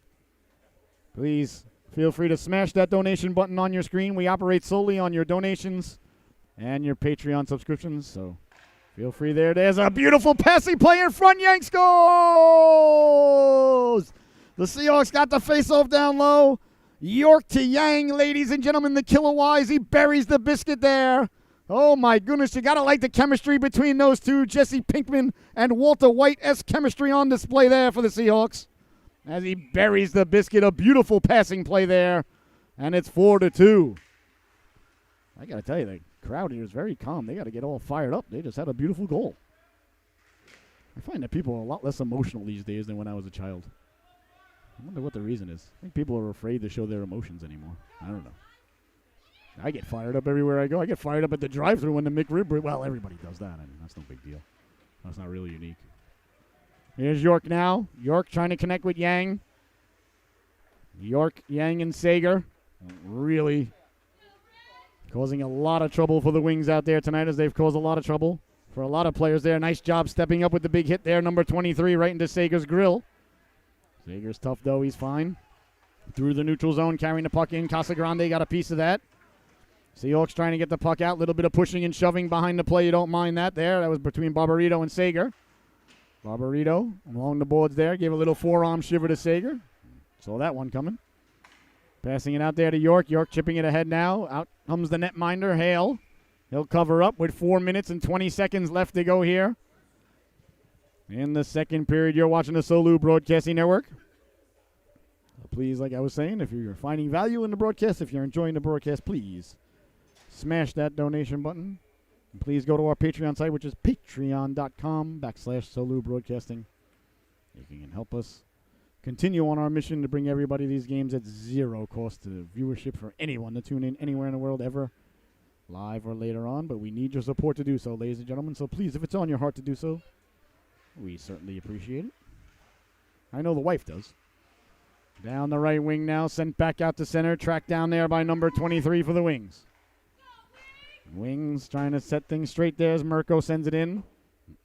please feel free to smash that donation button on your screen. We operate solely on your donations and your Patreon subscriptions, so feel free there. There's a beautiful passing play in front. Yanks goes! The Seahawks got the face-off down low. York to Yang, ladies and gentlemen, the killer wise. He buries the biscuit there. Oh, my goodness. You got to like the chemistry between those two. Jesse Pinkman and Walter White-esque chemistry on display there for the Seahawks. As he buries the biscuit. A beautiful passing play there. And it's 4-2. I got to tell you, the crowd here is very calm. They got to get all fired up. They just had a beautiful goal. I find that people are a lot less emotional these days than when I was a child. I wonder what the reason is. I think people are afraid to show their emotions anymore. I don't know. I get fired up everywhere I go. I get fired up at the drive-thru when the McRib. Well, everybody does that. I mean, that's no big deal. That's not really unique. Here's York now. York trying to connect with Yang. York, Yang, and Sager. Really causing a lot of trouble for the Wings out there tonight, as they've caused a lot of trouble for a lot of players there. Nice job stepping up with the big hit there. Number 23 right into Sager's grill. Sager's tough, though. He's fine. Through the neutral zone, carrying the puck in. Casagrande got a piece of that. Seahawks trying to get the puck out. A little bit of pushing and shoving behind the play. You don't mind that there. That was between Barbarito and Sager. Barbarito along the boards there. Gave a little forearm shiver to Sager. Saw that one coming. Passing it out there to York. York chipping it ahead now. Out comes the netminder, Hale. He'll cover up with 4 minutes and 20 seconds left to go here. In the second period, you're watching the Solu Broadcasting Network. Please, like I was saying, if you're finding value in the broadcast, if you're enjoying the broadcast, please smash that donation button. And please go to our Patreon site, which is patreon.com/Solu Broadcasting. You can help us continue on our mission to bring everybody these games at zero cost to viewership for anyone to tune in anywhere in the world ever, live or later on. But we need your support to do so, ladies and gentlemen. So please, if it's on your heart to do so, we certainly appreciate it. I know the wife does. Down the right wing now, sent back out to center. Tracked down there by number 23 for the Wings. Wings trying to set things straight there as Mirko sends it in.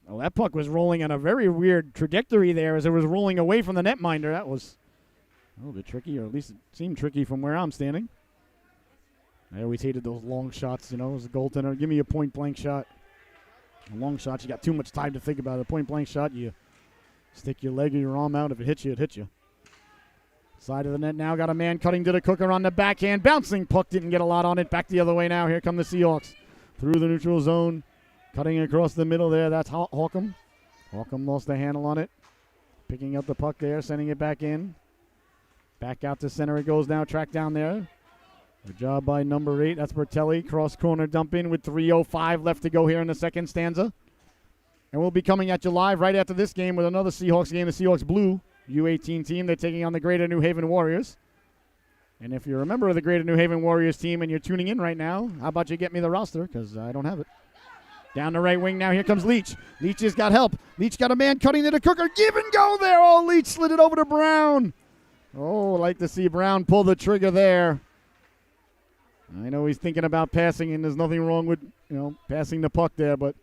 Well, that puck was rolling on a very weird trajectory there as it was rolling away from the netminder. That was a little bit tricky, or at least it seemed tricky from where I'm standing. I always hated those long shots, you know, as a goaltender. Give me a point-blank shot. A long shot, you got too much time to think about it. A point-blank shot, you stick your leg or your arm out. If it hits you, it hits you. Side of the net now, got a man cutting to the cooker on the backhand. Bouncing puck, didn't get a lot on it. Back the other way now. Here come the Seahawks. Through the neutral zone. Cutting across the middle there. That's Hawcom. Hawcom lost the handle on it. Picking up the puck there, sending it back in. Back out to center it goes now. Track down there. Good job by number 8. That's Bertelli. Cross corner dump in with 3:05 left to go here in the second stanza. And we'll be coming at you live right after this game with another Seahawks game. The Seahawks blue U18 team. They're taking on the Greater New Haven Warriors. And if you're a member of the Greater New Haven Warriors team and you're tuning in right now, how about you get me the roster, because I don't have it. Down the right wing now, here comes Leach. Leach has got help. Leach got a man cutting to the Cooker. Give and go there. Oh, Leach slid it over to Brown. Oh, like to see Brown pull the trigger there. I know he's thinking about passing, and there's nothing wrong with, passing the puck there, but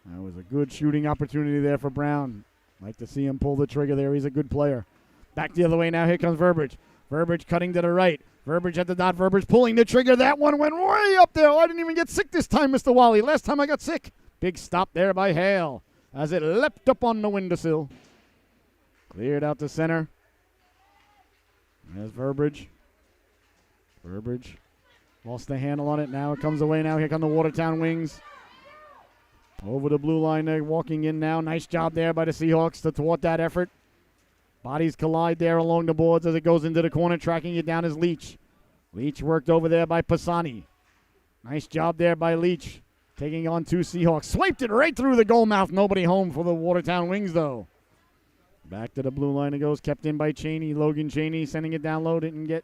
that was a good shooting opportunity there for Brown. Like to see him pull the trigger there. He's a good player. Back the other way now. Here comes Verberidge. Verberidge cutting to the right. Verberidge at the dot. Verberidge pulling the trigger. That one went way up there. Oh, I didn't even get sick this time, Mr. Wally. Last time I got sick. Big stop there by Hale as it leapt up on the windowsill. Cleared out to center. There's Verberidge. Verberidge lost the handle on it. Now it comes away now. Here come the Watertown Wings. Over the blue line. They're walking in now. Nice job there by the Seahawks to thwart that effort. Bodies collide there along the boards as it goes into the corner. Tracking it down is Leach. Leach worked over there by Pisani. Nice job there by Leach. Taking on two Seahawks. Swiped it right through the goal mouth. Nobody home for the Watertown Wings, though. Back to the blue line it goes. Kept in by Cheney. Logan Cheney sending it down low. Didn't get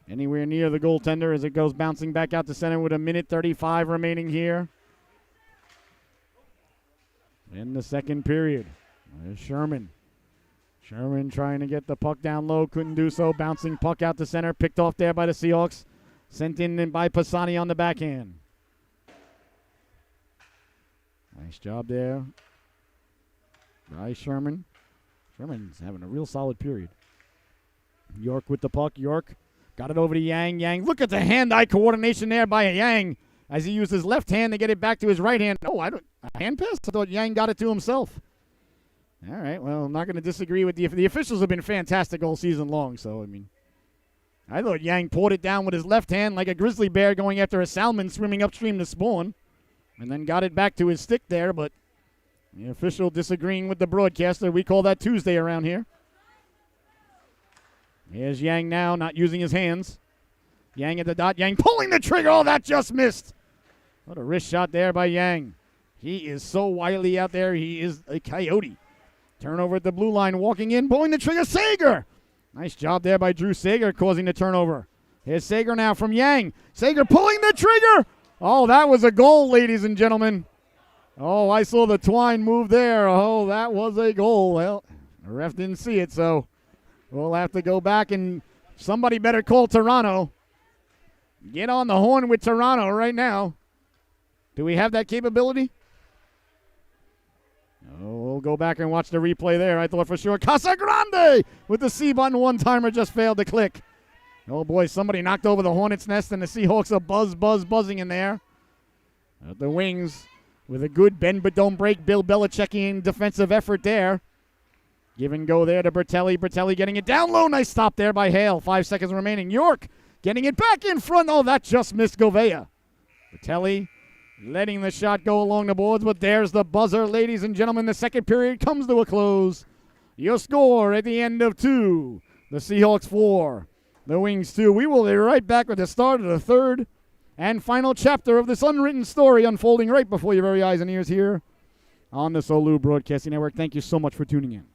anywhere near the goaltender as it goes bouncing back out to center with 1:35 remaining here in the second period. There's Sherman. Sherman trying to get the puck down low. Couldn't do so. Bouncing puck out to center. Picked off there by the Seahawks. Sent in by Pisani on the backhand. Nice job there by Sherman. Sherman's having a real solid period. York with the puck. York got it over to Yang. Yang, look at the hand-eye coordination there by Yang as he used his left hand to get it back to his right hand. Oh, a hand pass? I thought Yang got it to himself. All right, well, I'm not going to disagree with the officials have been fantastic all season long, so, I thought Yang poured it down with his left hand like a grizzly bear going after a salmon swimming upstream to spawn, and then got it back to his stick there, but the official disagreeing with the broadcaster. We call that Tuesday around here. Here's Yang now, not using his hands. Yang at the dot. Yang pulling the trigger. Oh, that just missed. What a wrist shot there by Yang. He is so wily out there. He is a coyote. Turnover at the blue line. Walking in, pulling the trigger. Sager. Nice job there by Drew Sager causing the turnover. Here's Sager now from Yang. Sager pulling the trigger. Oh, that was a goal, ladies and gentlemen. Oh, I saw the twine move there. Oh, that was a goal. Well, the ref didn't see it, so we'll have to go back and somebody better call Toronto. Get on the horn with Toronto right now. Do we have that capability? Oh, we'll go back and watch the replay there. I thought for sure Casagrande with the C button one-timer just failed to click. Oh, boy, somebody knocked over the Hornets' nest, and the Seahawks are buzzing in there. At the Wings with a good bend but don't break Bill Belichickian defensive effort there. Give and go there to Bertelli. Bertelli getting it down low. Nice stop there by Hale. 5 seconds remaining. York getting it back in front. Oh, that just missed Govea. Bertelli letting the shot go along the boards, but there's the buzzer. Ladies and gentlemen, the second period comes to a close. Your score at the end of 2. The Seahawks 4. The Wings 2. We will be right back with the start of the third and final chapter of this unwritten story unfolding right before your very eyes and ears here on the Solu Broadcasting Network. Thank you so much for tuning in.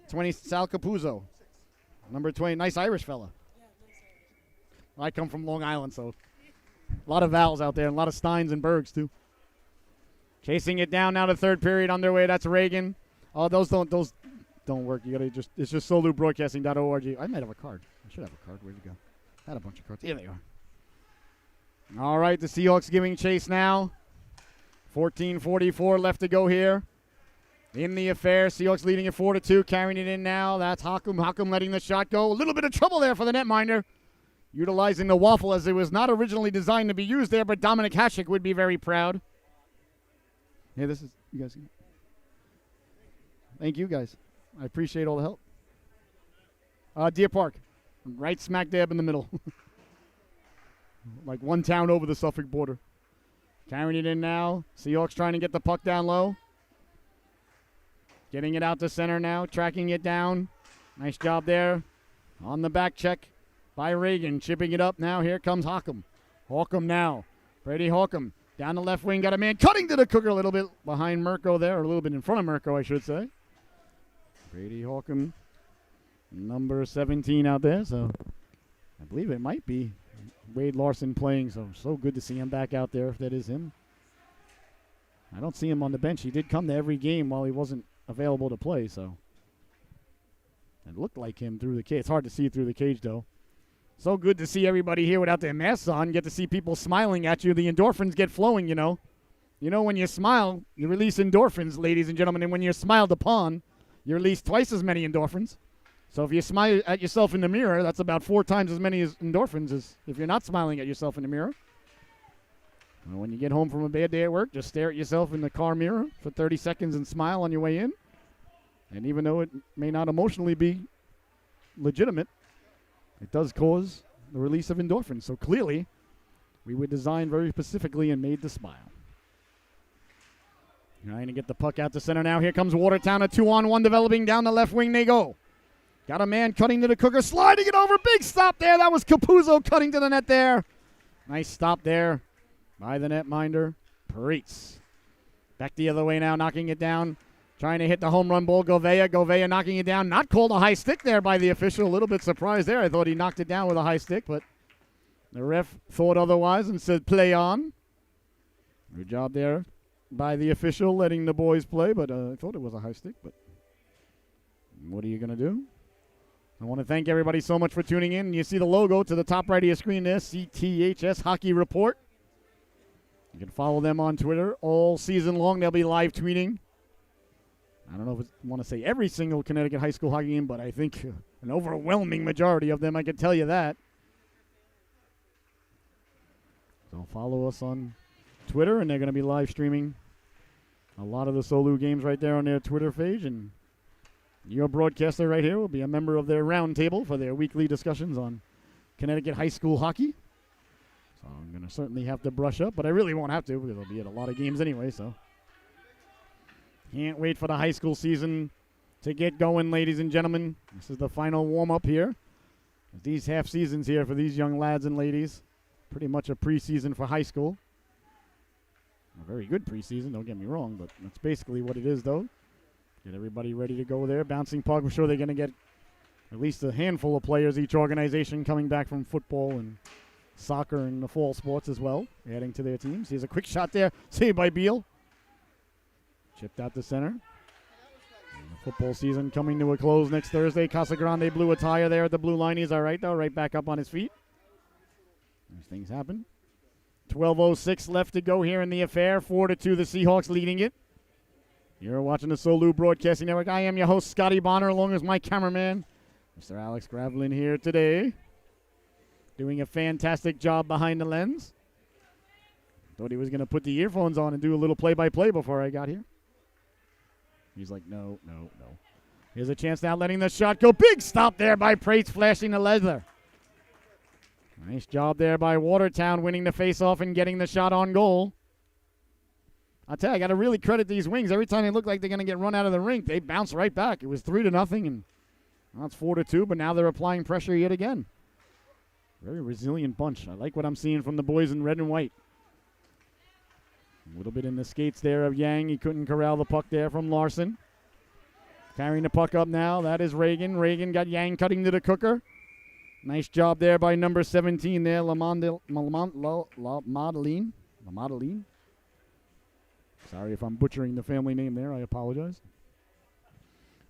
20, Sal Capuzzo. Number 20, nice Irish fella. I come from Long Island, so a lot of vowels out there, and a lot of Steins and Bergs, too. Chasing it down now to third period underway. That's Reagan. Oh, those don't work. You gotta it's just solubroadcasting.org. I might have a card. I should have a card. Where'd it go? I had a bunch of cards. Here they are. All right, the Seahawks giving chase now. 14:44 left to go here in the affair. Seahawks leading it 4-2, carrying it in now. That's Hakum. Hakum letting the shot go. A little bit of trouble there for the netminder. Utilizing the waffle as it was not originally designed to be used there, but Dominic Hashik would be very proud. Yeah, this is, you guys. Thank you, guys. I appreciate all the help. Deer Park, right smack dab in the middle. Like one town over the Suffolk border. Carrying it in now. Seahawks trying to get the puck down low. Getting it out to center now, tracking it down. Nice job there. On the back check by Reagan, chipping it up now. Here comes Hawcom. Hawcom now. Brady Hawcom down the left wing, got a man cutting to the cooker a little bit behind Mirko there, or a little bit in front of Mirko, I should say. Brady Hawcom, number 17 out there, so I believe it might be Wade Larson playing, so good to see him back out there if that is him. I don't see him on the bench. He did come to every game while he wasn't available to play, so it looked like him through the cage. It's hard to see through the cage, though. So good to see everybody here without their masks on. Get to see people smiling at you. The endorphins get flowing, you know. You know, when you smile, you release endorphins, ladies and gentlemen. And when you're smiled upon, you release twice as many endorphins. So if you smile at yourself in the mirror, that's about 4 times as many as endorphins as if you're not smiling at yourself in the mirror. And when you get home from a bad day at work, just stare at yourself in the car mirror for 30 seconds and smile on your way in. And even though it may not emotionally be legitimate, it does cause the release of endorphins. So clearly, we were designed very specifically and made to smile. Trying to get the puck out to center now. Here comes Watertown, a 2-on-1 developing down the left wing. They go. Got a man cutting to the cooker, sliding it over. Big stop there. That was Capuzzo cutting to the net there. Nice stop there by the netminder. Paritz. Back the other way now, knocking it down. Trying to hit the home run ball, Govea. Govea knocking it down. Not called a high stick there by the official. A little bit surprised there. I thought he knocked it down with a high stick, but the ref thought otherwise and said play on. Good job there by the official letting the boys play, but I thought it was a high stick, but what are you going to do? I want to thank everybody so much for tuning in. You see the logo to the top right of your screen there, CTHS Hockey Report. You can follow them on Twitter all season long. They'll be live tweeting. I don't know if I want to say every single Connecticut high school hockey game, but I think an overwhelming majority of them, I can tell you that. So follow us on Twitter, and they're going to be live streaming a lot of the Solu games right there on their Twitter page. And your broadcaster right here will be a member of their roundtable for their weekly discussions on Connecticut high school hockey. So I'm going to certainly have to brush up, but I really won't have to because I'll be at a lot of games anyway, so. Can't wait for the high school season to get going, ladies and gentlemen. This is the final warm-up here. These half seasons here for these young lads and ladies. Pretty much a preseason for high school. A very good preseason, don't get me wrong, but that's basically what it is, though. Get everybody ready to go there. Bouncing puck, I'm sure they're going to get at least a handful of players, each organization coming back from football and soccer and the fall sports as well, adding to their teams. Here's a quick shot there, saved by Beal. Chipped out to center. And the football season coming to a close next Thursday. Casagrande blew a tire there at the blue line. He's all right, though. Right back up on his feet. These things happen. 12:06 left to go here in the affair. 4-2, the Seahawks leading it. You're watching the Solu Broadcasting Network. I am your host, Scotty Bonner, along with my cameraman, Mr. Alex Gravlin, here today. Doing a fantastic job behind the lens. Thought he was going to put the earphones on and do a little play-by-play before I got here. He's like, no. Here's a chance now, letting the shot go. Big stop there by Prates, flashing the leather. Nice job there by Watertown, winning the face-off and getting the shot on goal. I'll tell you, I got to really credit these wings. Every time they look like they're going to get run out of the rink, they bounce right back. It was 3-0, and now it's 4-2, but now they're applying pressure yet again. Very resilient bunch. I like what I'm seeing from the boys in red and white. A little bit in the skates there of Yang. He couldn't corral the puck there from Larson. Carrying the puck up now. That is Reagan. Reagan got Yang cutting to the cooker. Nice job there by number 17 there, Lamodeline. Sorry if I'm butchering the family name there. I apologize.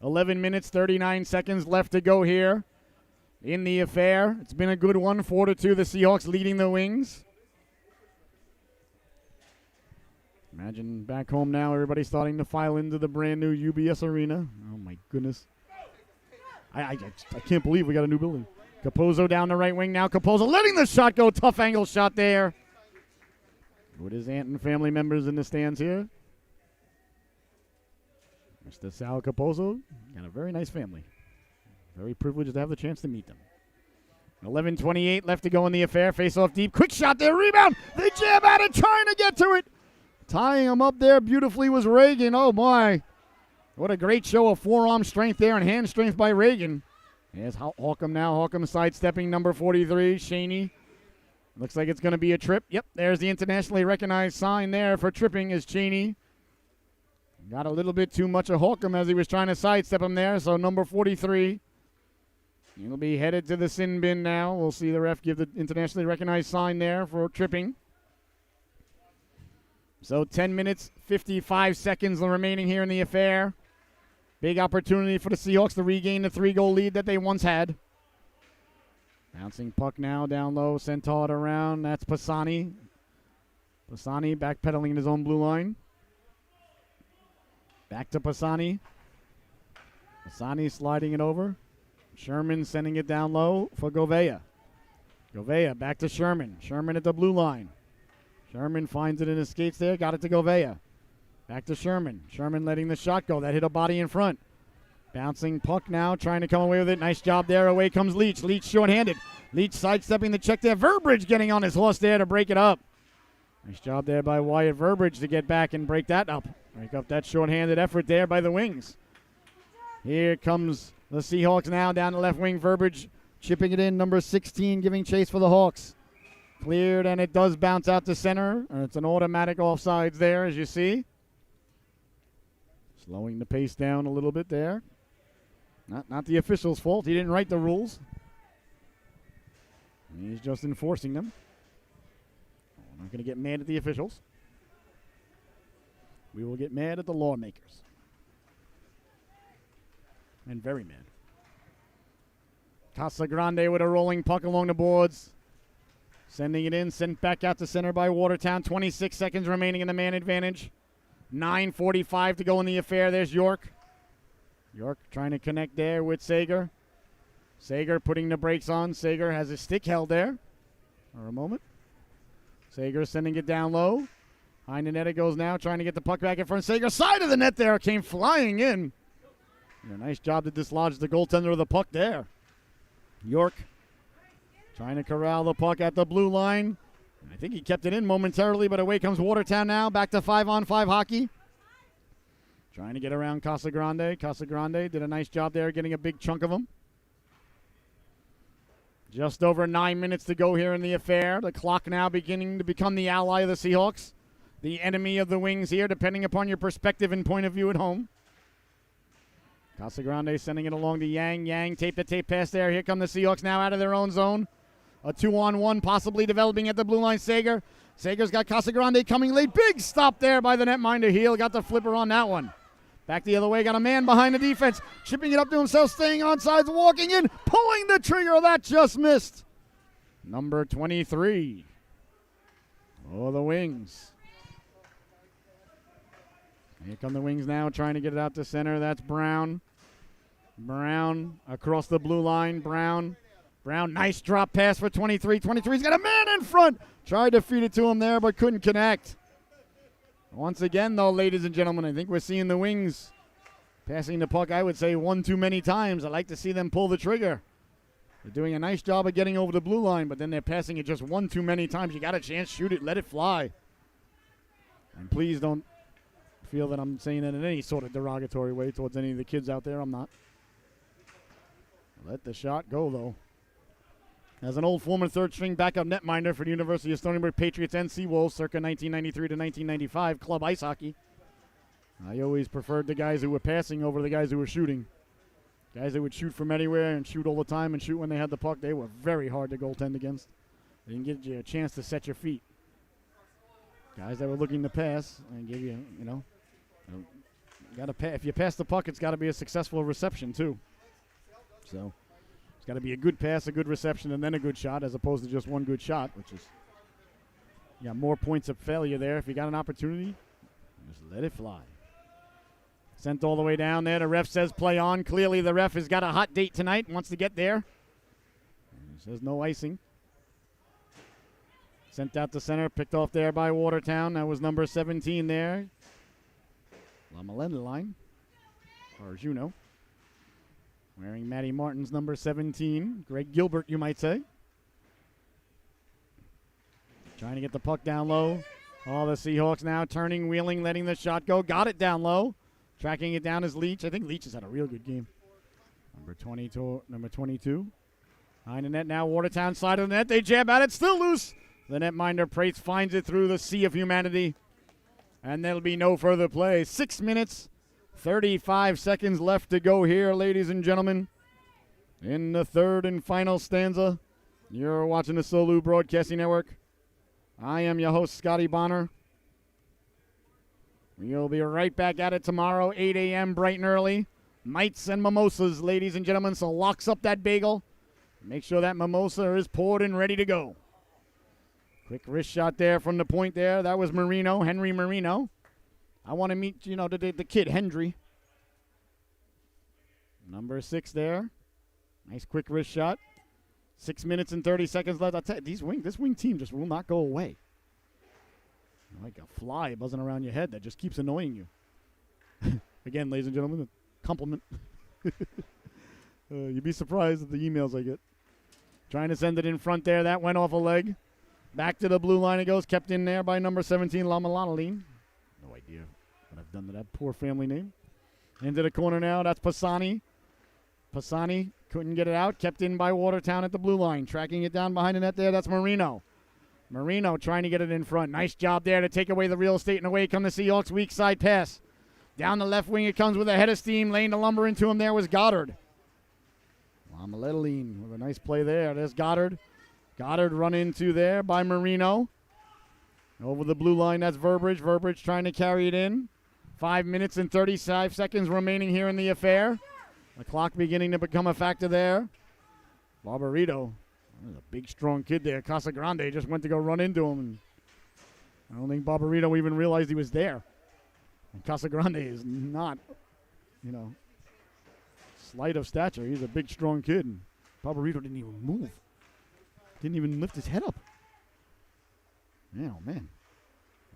11 minutes, 39 seconds left to go here in the affair. It's been a good one, 4-2, the Seahawks leading the Wings. Imagine back home now, everybody's starting to file into the brand new UBS Arena. Oh, my goodness. I can't believe we got a new building. Capozzo down the right wing now. Capozzo letting the shot go. Tough angle shot there. With his aunt and family members in the stands here. Mr. Sal Capozzo got a very nice family. Very privileged to have the chance to meet them. 11:28 left to go in the affair. Face off deep. Quick shot there. Rebound. They jam at it, trying to get to it. Tying him up there beautifully was Reagan. Oh, my. What a great show of forearm strength there and hand strength by Reagan. Here's Hawcom now. Hawcom sidestepping number 43, Shaney. Looks like it's going to be a trip. Yep, there's the internationally recognized sign there for tripping is Cheney. Got a little bit too much of Hawcom as he was trying to sidestep him there. So number 43, he'll be headed to the sin bin now. We'll see the ref give the internationally recognized sign there for tripping. So 10 minutes, 55 seconds remaining here in the affair. Big opportunity for the Seahawks to regain the 3-goal lead that they once had. Bouncing puck now down low, Centaur around. That's Pisani. Pisani backpedaling in his own blue line. Back to Pisani. Pisani sliding it over. Sherman sending it down low for Govea. Govea back to Sherman. Sherman at the blue line. Sherman finds it in his skates there. Got it to Govea. Back to Sherman. Sherman letting the shot go. That hit a body in front. Bouncing puck now, trying to come away with it. Nice job there. Away comes Leach. Leach short-handed. Leach sidestepping the check there. Verberidge getting on his horse there to break it up. Nice job there by Wyatt Verberidge to get back and break that up. Break up that short-handed effort there by the Wings. Here comes the Seahawks now down the left wing. Verberidge chipping it in. Number 16 giving chase for the Hawks. Cleared, and it does bounce out to center. It's an automatic offsides there, as you see. Slowing the pace down a little bit there. Not the official's fault. He didn't write the rules. He's just enforcing them. We're not going to get mad at the officials. We will get mad at the lawmakers. And very mad. Casagrande with a rolling puck along the boards. Sending it in, sent back out to center by Watertown. 26 seconds remaining in the man advantage. 9:45 to go in the affair. There's York. York trying to connect there with Sager. Sager putting the brakes on. Sager has his stick held there for a moment. Sager sending it down low. Behind the net it goes now, trying to get the puck back in front. Sager side of the net there, came flying in. A nice job to dislodge the goaltender of the puck there. York trying to corral the puck at the blue line. I think he kept it in momentarily, but away comes Watertown now. Back to 5-on-5 hockey. Trying to get around Casagrande. Casagrande did a nice job there getting a big chunk of them. Just over 9 minutes to go here in the affair. The clock now beginning to become the ally of the Seahawks. The enemy of the Wings here, depending upon your perspective and point of view at home. Casagrande sending it along to Yang. Yang tape-to-tape pass there. Here come the Seahawks now out of their own zone. A 2-on-1 possibly developing at the blue line. Sager. Sager's got Casagrande coming late. Big stop there by the netminder. Heel got the flipper on that one. Back the other way. Got a man behind the defense. Chipping it up to himself. Staying on sides. Walking in. Pulling the trigger. That just missed. Number 23. Oh, the Wings. Here come the Wings now. Trying to get it out to center. That's Brown. Brown across the blue line. Brown, nice drop pass for 23. 23's got a man in front. Tried to feed it to him there, but couldn't connect. Once again, though, ladies and gentlemen, I think we're seeing the Wings passing the puck, I would say, one too many times. I like to see them pull the trigger. They're doing a nice job of getting over the blue line, but then they're passing it just one too many times. You got a chance, shoot it, let it fly. And please don't feel that I'm saying that in any sort of derogatory way towards any of the kids out there. I'm not. Let the shot go, though. As an old former third-string backup netminder for the University of Stony Brook Patriots and Seawolves circa 1993 to 1995 club ice hockey, I always preferred the guys who were passing over the guys who were shooting. Guys that would shoot from anywhere and shoot all the time and shoot when they had the puck, they were very hard to goaltend against. They didn't get you a chance to set your feet. Guys that were looking to pass and give you, gotta if you pass the puck, it's got to be a successful reception too. So it's got to be a good pass, a good reception, and then a good shot, as opposed to just one good shot, which is you got more points of failure there. If you got an opportunity, just let it fly. Sent all the way down there. The ref says play on. Clearly the ref has got a hot date tonight, wants to get there. And he says no icing. Sent out to center, picked off there by Watertown. That was number 17 there. Line, or as you know. Wearing Matty Martin's number 17. Greg Gilbert, you might say. Trying to get the puck down low. Oh, the Seahawks now turning, wheeling, letting the shot go. Got it down low. Tracking it down is Leach. I think Leach has had a real good game. Number 22. Behind the net now. Watertown side of the net. They jab at it. Still loose. The netminder Prates finds it through the sea of humanity. And there'll be no further play. 6 minutes, 35 seconds left to go here, ladies and gentlemen. In the third and final stanza. You're watching the Solu Broadcasting Network. I am your host, Scotty Bonner. We'll be right back at it tomorrow, 8 a.m. bright and early. Mites and mimosas, ladies and gentlemen. So locks up that bagel. Make sure that mimosa is poured and ready to go. Quick wrist shot there from the point there. That was Marino, Henry Marino. I want to meet, the kid, Hendry. Number 6 there. Nice quick wrist shot. 6 minutes and 30 seconds left. I'll tell you, this wing team just will not go away. Like a fly buzzing around your head that just keeps annoying you. Again, ladies and gentlemen, a compliment. You'd be surprised at the emails I get. Trying to send it in front there. That went off a leg. Back to the blue line it goes. Kept in there by number 17, Lamalanaline. No idea what I've done to that poor family name. Into the corner now. That's Pisani. Pisani couldn't get it out. Kept in by Watertown at the blue line. Tracking it down behind the net there. That's Marino. Marino trying to get it in front. Nice job there to take away the real estate, and away come the Seahawks. Weak side pass. Down the left wing it comes with a head of steam. Laying the lumber into him there was Goddard. Lamalanaline with a nice play there. There's Goddard. Goddard run into there by Marino. Over the blue line, that's Verberidge. Verberidge trying to carry it in. 5 minutes and 35 seconds remaining here in the affair. The clock beginning to become a factor there. Barbarito. There's a big, strong kid there. Casagrande just went to go run into him. And I don't think Barbarito even realized he was there. And Casagrande is not, slight of stature. He's a big, strong kid. And Barbarito didn't even move. Didn't even lift his head up. Man, oh, man.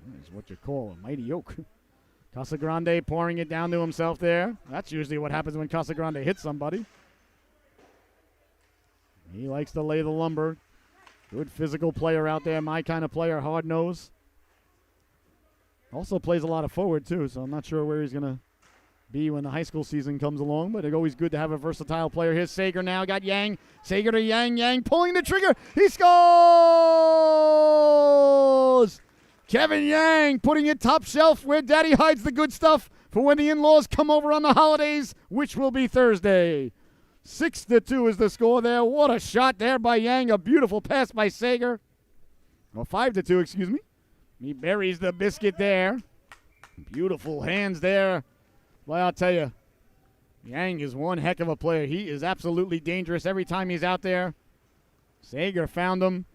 That is what you call a mighty oak. Casagrande pouring it down to himself there. That's usually what happens when Casagrande hits somebody. He likes to lay the lumber. Good physical player out there. My kind of player, hard nose. Also plays a lot of forward, too, so I'm not sure where he's going to be when the high school season comes along, but it's always good to have a versatile player. Here's Sager now. Got Yang. Sager to Yang. Yang pulling the trigger. He scores! Kevin Yang putting it top shelf where Daddy hides the good stuff for when the in-laws come over on the holidays, which will be Thursday. 6-2 is the score there. What a shot there by Yang. A beautiful pass by Sager. Well, 5-2, excuse me. He buries the biscuit there. Beautiful hands there. Well, I'll tell you, Yang is one heck of a player. He is absolutely dangerous every time he's out there. Sager found him.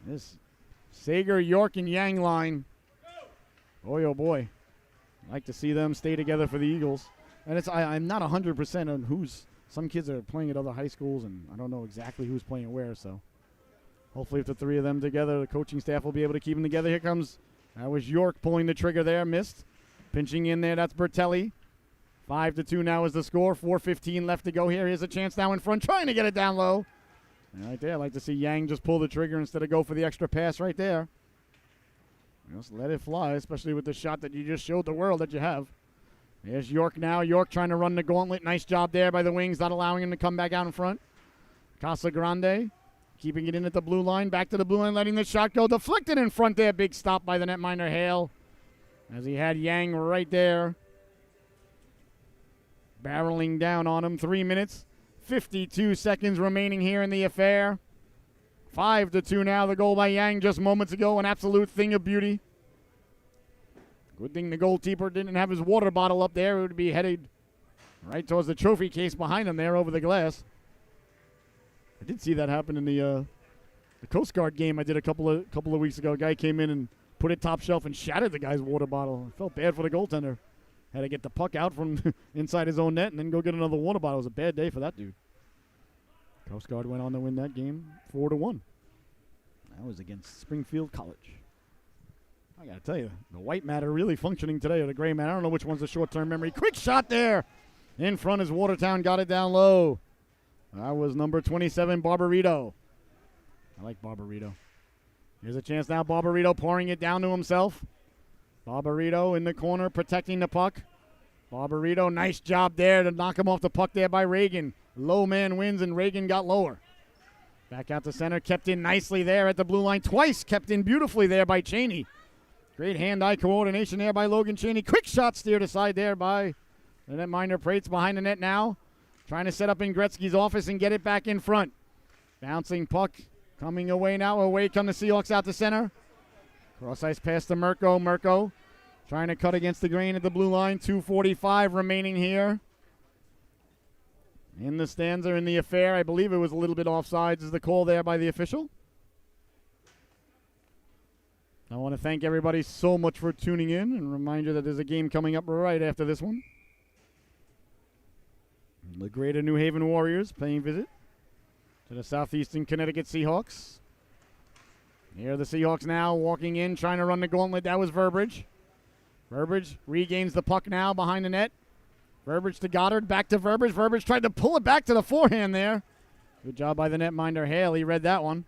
This Sager, York, and Yang line. Boy, oh boy. I like to see them stay together for the Eagles. And I'm not 100% on who's. Some kids are playing at other high schools, and I don't know exactly who's playing where, so hopefully if the three of them together, the coaching staff will be able to keep them together. Here comes, that was York pulling the trigger there, missed. Pinching in there, that's Bertelli. 5-2 now is the score. 4:15 left to go here. Here's a chance now in front, trying to get it down low. And right there, I'd like to see Yang just pull the trigger instead of go for the extra pass right there. Just let it fly, especially with the shot that you just showed the world that you have. There's York now. York trying to run the gauntlet. Nice job there by the wings, not allowing him to come back out in front. Casagrande keeping it in at the blue line. Back to the blue line, letting the shot go. Deflected in front there. Big stop by the netminder Hale, as he had Yang right there. barreling down on him. 3 minutes, 52 seconds remaining here in the affair. 5-2 now. The goal by Yang just moments ago. An absolute thing of beauty. Good thing the goalkeeper didn't have his water bottle up there. It would be headed right towards the trophy case behind him there over the glass. I did see that happen in the Coast Guard game I did a couple of weeks ago. A guy came in and put it top shelf and shattered the guy's water bottle. I felt bad for the goaltender. Had to get the puck out from inside his own net and then go get another water bottle. It was a bad day for that dude. Coast Guard went on to win that game 4-1. That was against Springfield College. I got to tell you, the white matter really functioning today, or the gray matter. I don't know which one's the short-term memory. Quick shot there. In front as Watertown got it down low. That was number 27, Barbarito. I like Barbarito. Here's a chance now. Barbarito pouring it down to himself. Barbarito in the corner protecting the puck. Barbarito, nice job there to knock him off the puck there by Reagan. Low man wins, and Reagan got lower. Back out to center, kept in nicely there at the blue line. Twice kept in beautifully there by Cheney. Great hand-eye coordination there by Logan Cheney. Quick shot steered aside there by the netminder. Prates behind the net now. Trying to set up in Gretzky's office and get it back in front. Bouncing puck coming away now. Away come the Seahawks out to center. Cross-ice pass to Mirko. Mirko trying to cut against the grain at the blue line. 2:45 remaining here. In the stanza, in the affair. I believe it was a little bit offsides is the call there by the official. I want to thank everybody so much for tuning in and remind you that there's a game coming up right after this one. The Greater New Haven Warriors paying visit to the Southeastern Connecticut Seahawks. Here are the Seahawks now walking in, trying to run the gauntlet. That was Verberidge. Verberidge regains the puck now behind the net. Verberidge to Goddard, back to Verberidge. Verberidge tried to pull it back to the forehand there. Good job by the netminder Hale. He read that one.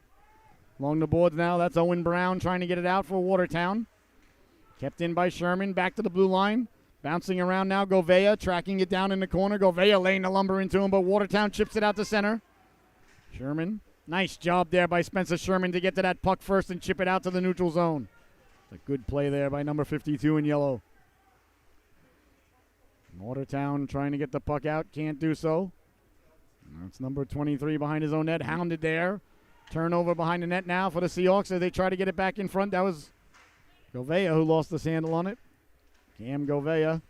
Along the boards now, that's Owen Brown trying to get it out for Watertown. Kept in by Sherman, back to the blue line. Bouncing around now, Govea tracking it down in the corner. Govea laying the lumber into him, but Watertown chips it out to center. Sherman, nice job there by Spencer Sherman to get to that puck first and chip it out to the neutral zone. It's a good play there by number 52 in yellow. Watertown trying to get the puck out, can't do so. That's number 23 behind his own net, hounded there. Turnover behind the net now for the Seahawks as they try to get it back in front. That was Govea who lost the handle on it. Cam Govea.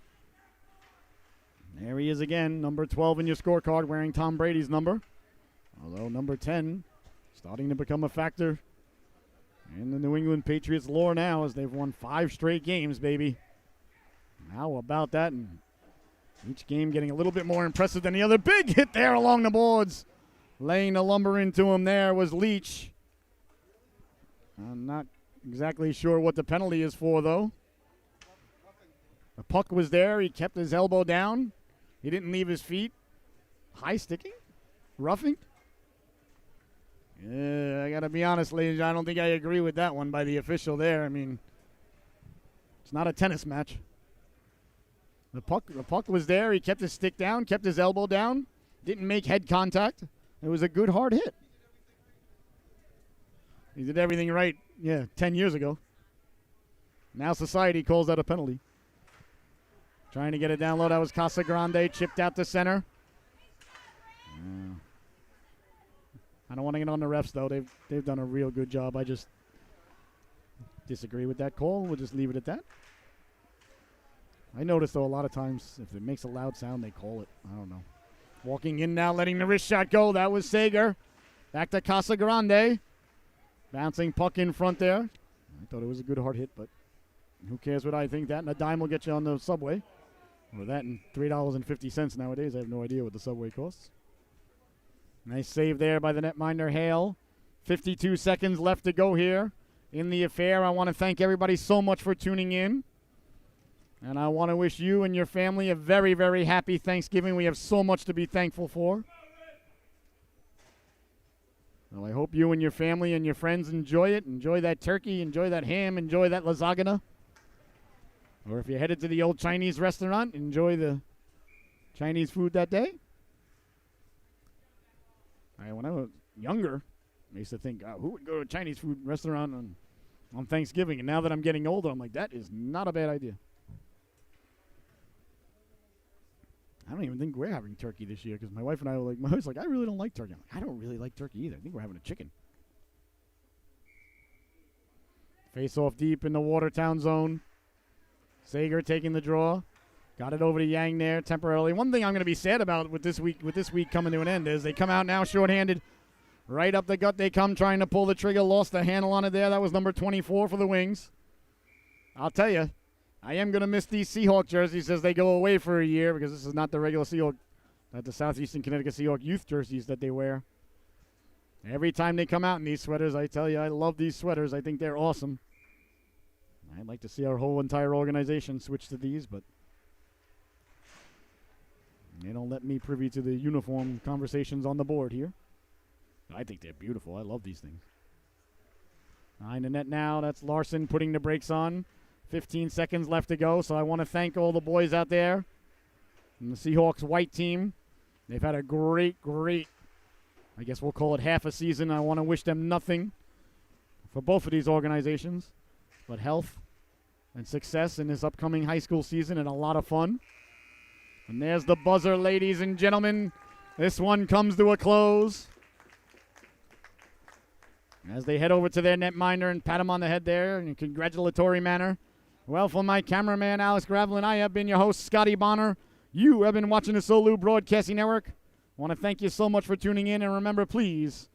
There he is again, number 12 in your scorecard, wearing Tom Brady's number. Although number 10 starting to become a factor in the New England Patriots lore now as they've won 5 straight games, baby. How about that? And each game getting a little bit more impressive than the other. Big hit there along the boards. Laying the lumber into him there was Leach. I'm not exactly sure what the penalty is for, though. The puck was there. He kept his elbow down. He didn't leave his feet. High sticking? Roughing? Yeah, I got to be honest, ladies. I don't think I agree with that one by the official there. I mean, it's not a tennis match. The puck was there. He kept his stick down, kept his elbow down. Didn't make head contact. It was a good hard hit. He did everything right, 10 years ago. Now society calls that a penalty. Trying to get it down low. That was Casagrande, chipped out to center. I don't want to get on the refs, though. They've done a real good job. I just disagree with that call. We'll just leave it at that. I notice, though, a lot of times if it makes a loud sound, they call it. I don't know. Walking in now, letting the wrist shot go. That was Sager. Back to Casagrande. Bouncing puck in front there. I thought it was a good hard hit, but who cares what I think? That and a dime will get you on the subway. Or that and $3.50 nowadays. I have no idea what the subway costs. Nice save there by the netminder Hale. 52 seconds left to go here in the affair. I want to thank everybody so much for tuning in. And I want to wish you and your family a very, very happy Thanksgiving. We have so much to be thankful for. Well, I hope you and your family and your friends enjoy it. Enjoy that turkey. Enjoy that ham. Enjoy that lasagna. Or if you're headed to the old Chinese restaurant, enjoy the Chinese food that day. When I was younger, I used to think, who would go to a Chinese food restaurant on Thanksgiving? And now that I'm getting older, I'm like, that is not a bad idea. I don't even think we're having turkey this year because my wife and I were like, my wife's like, I really don't like turkey. I'm like, I don't really like turkey either. I think we're having a chicken. Face off deep in the Watertown zone. Sager taking the draw. Got it over to Yang there temporarily. One thing I'm going to be sad about with this week coming to an end is they come out now shorthanded. Right up the gut they come trying to pull the trigger. Lost the handle on it there. That was number 24 for the Wings. I'll tell you, I am going to miss these Seahawk jerseys as they go away for a year because this is not the regular Seahawk, not the Southeastern Connecticut Seahawk youth jerseys that they wear. Every time they come out in these sweaters, I tell you, I love these sweaters. I think they're awesome. I'd like to see our whole entire organization switch to these, but they don't let me privy to the uniform conversations on the board here. I think they're beautiful. I love these things. Behind the net now, that's Larson putting the brakes on. 15 seconds left to go, so I want to thank all the boys out there and the Seahawks white team. They've had a great, I guess we'll call it half a season. I want to wish them nothing for both of these organizations, but health and success in this upcoming high school season and a lot of fun. And there's the buzzer, ladies and gentlemen. This one comes to a close. As they head over to their netminder and pat him on the head there in a congratulatory manner. Well, for my cameraman, Alex Gravelin, I have been your host, Scotty Bonner. You have been watching the Solu Broadcasting Network. I want to thank you so much for tuning in. And remember, please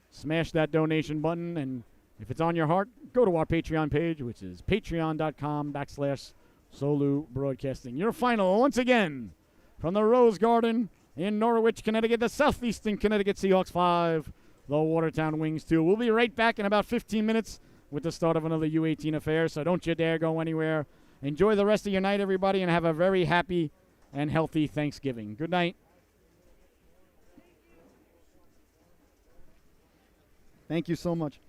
smash that donation button. And if it's on your heart, go to our Patreon page, which is patreon.com/Solu Broadcasting. Your final, once again, from the Rose Garden in Norwich, Connecticut, the Southeastern Connecticut Seahawks 5, the Watertown Wings 2. We'll be right back in about 15 minutes with the start of another U18 affair, so don't you dare go anywhere. Enjoy the rest of your night, everybody, and have a very happy and healthy Thanksgiving. Good night. Thank you so much.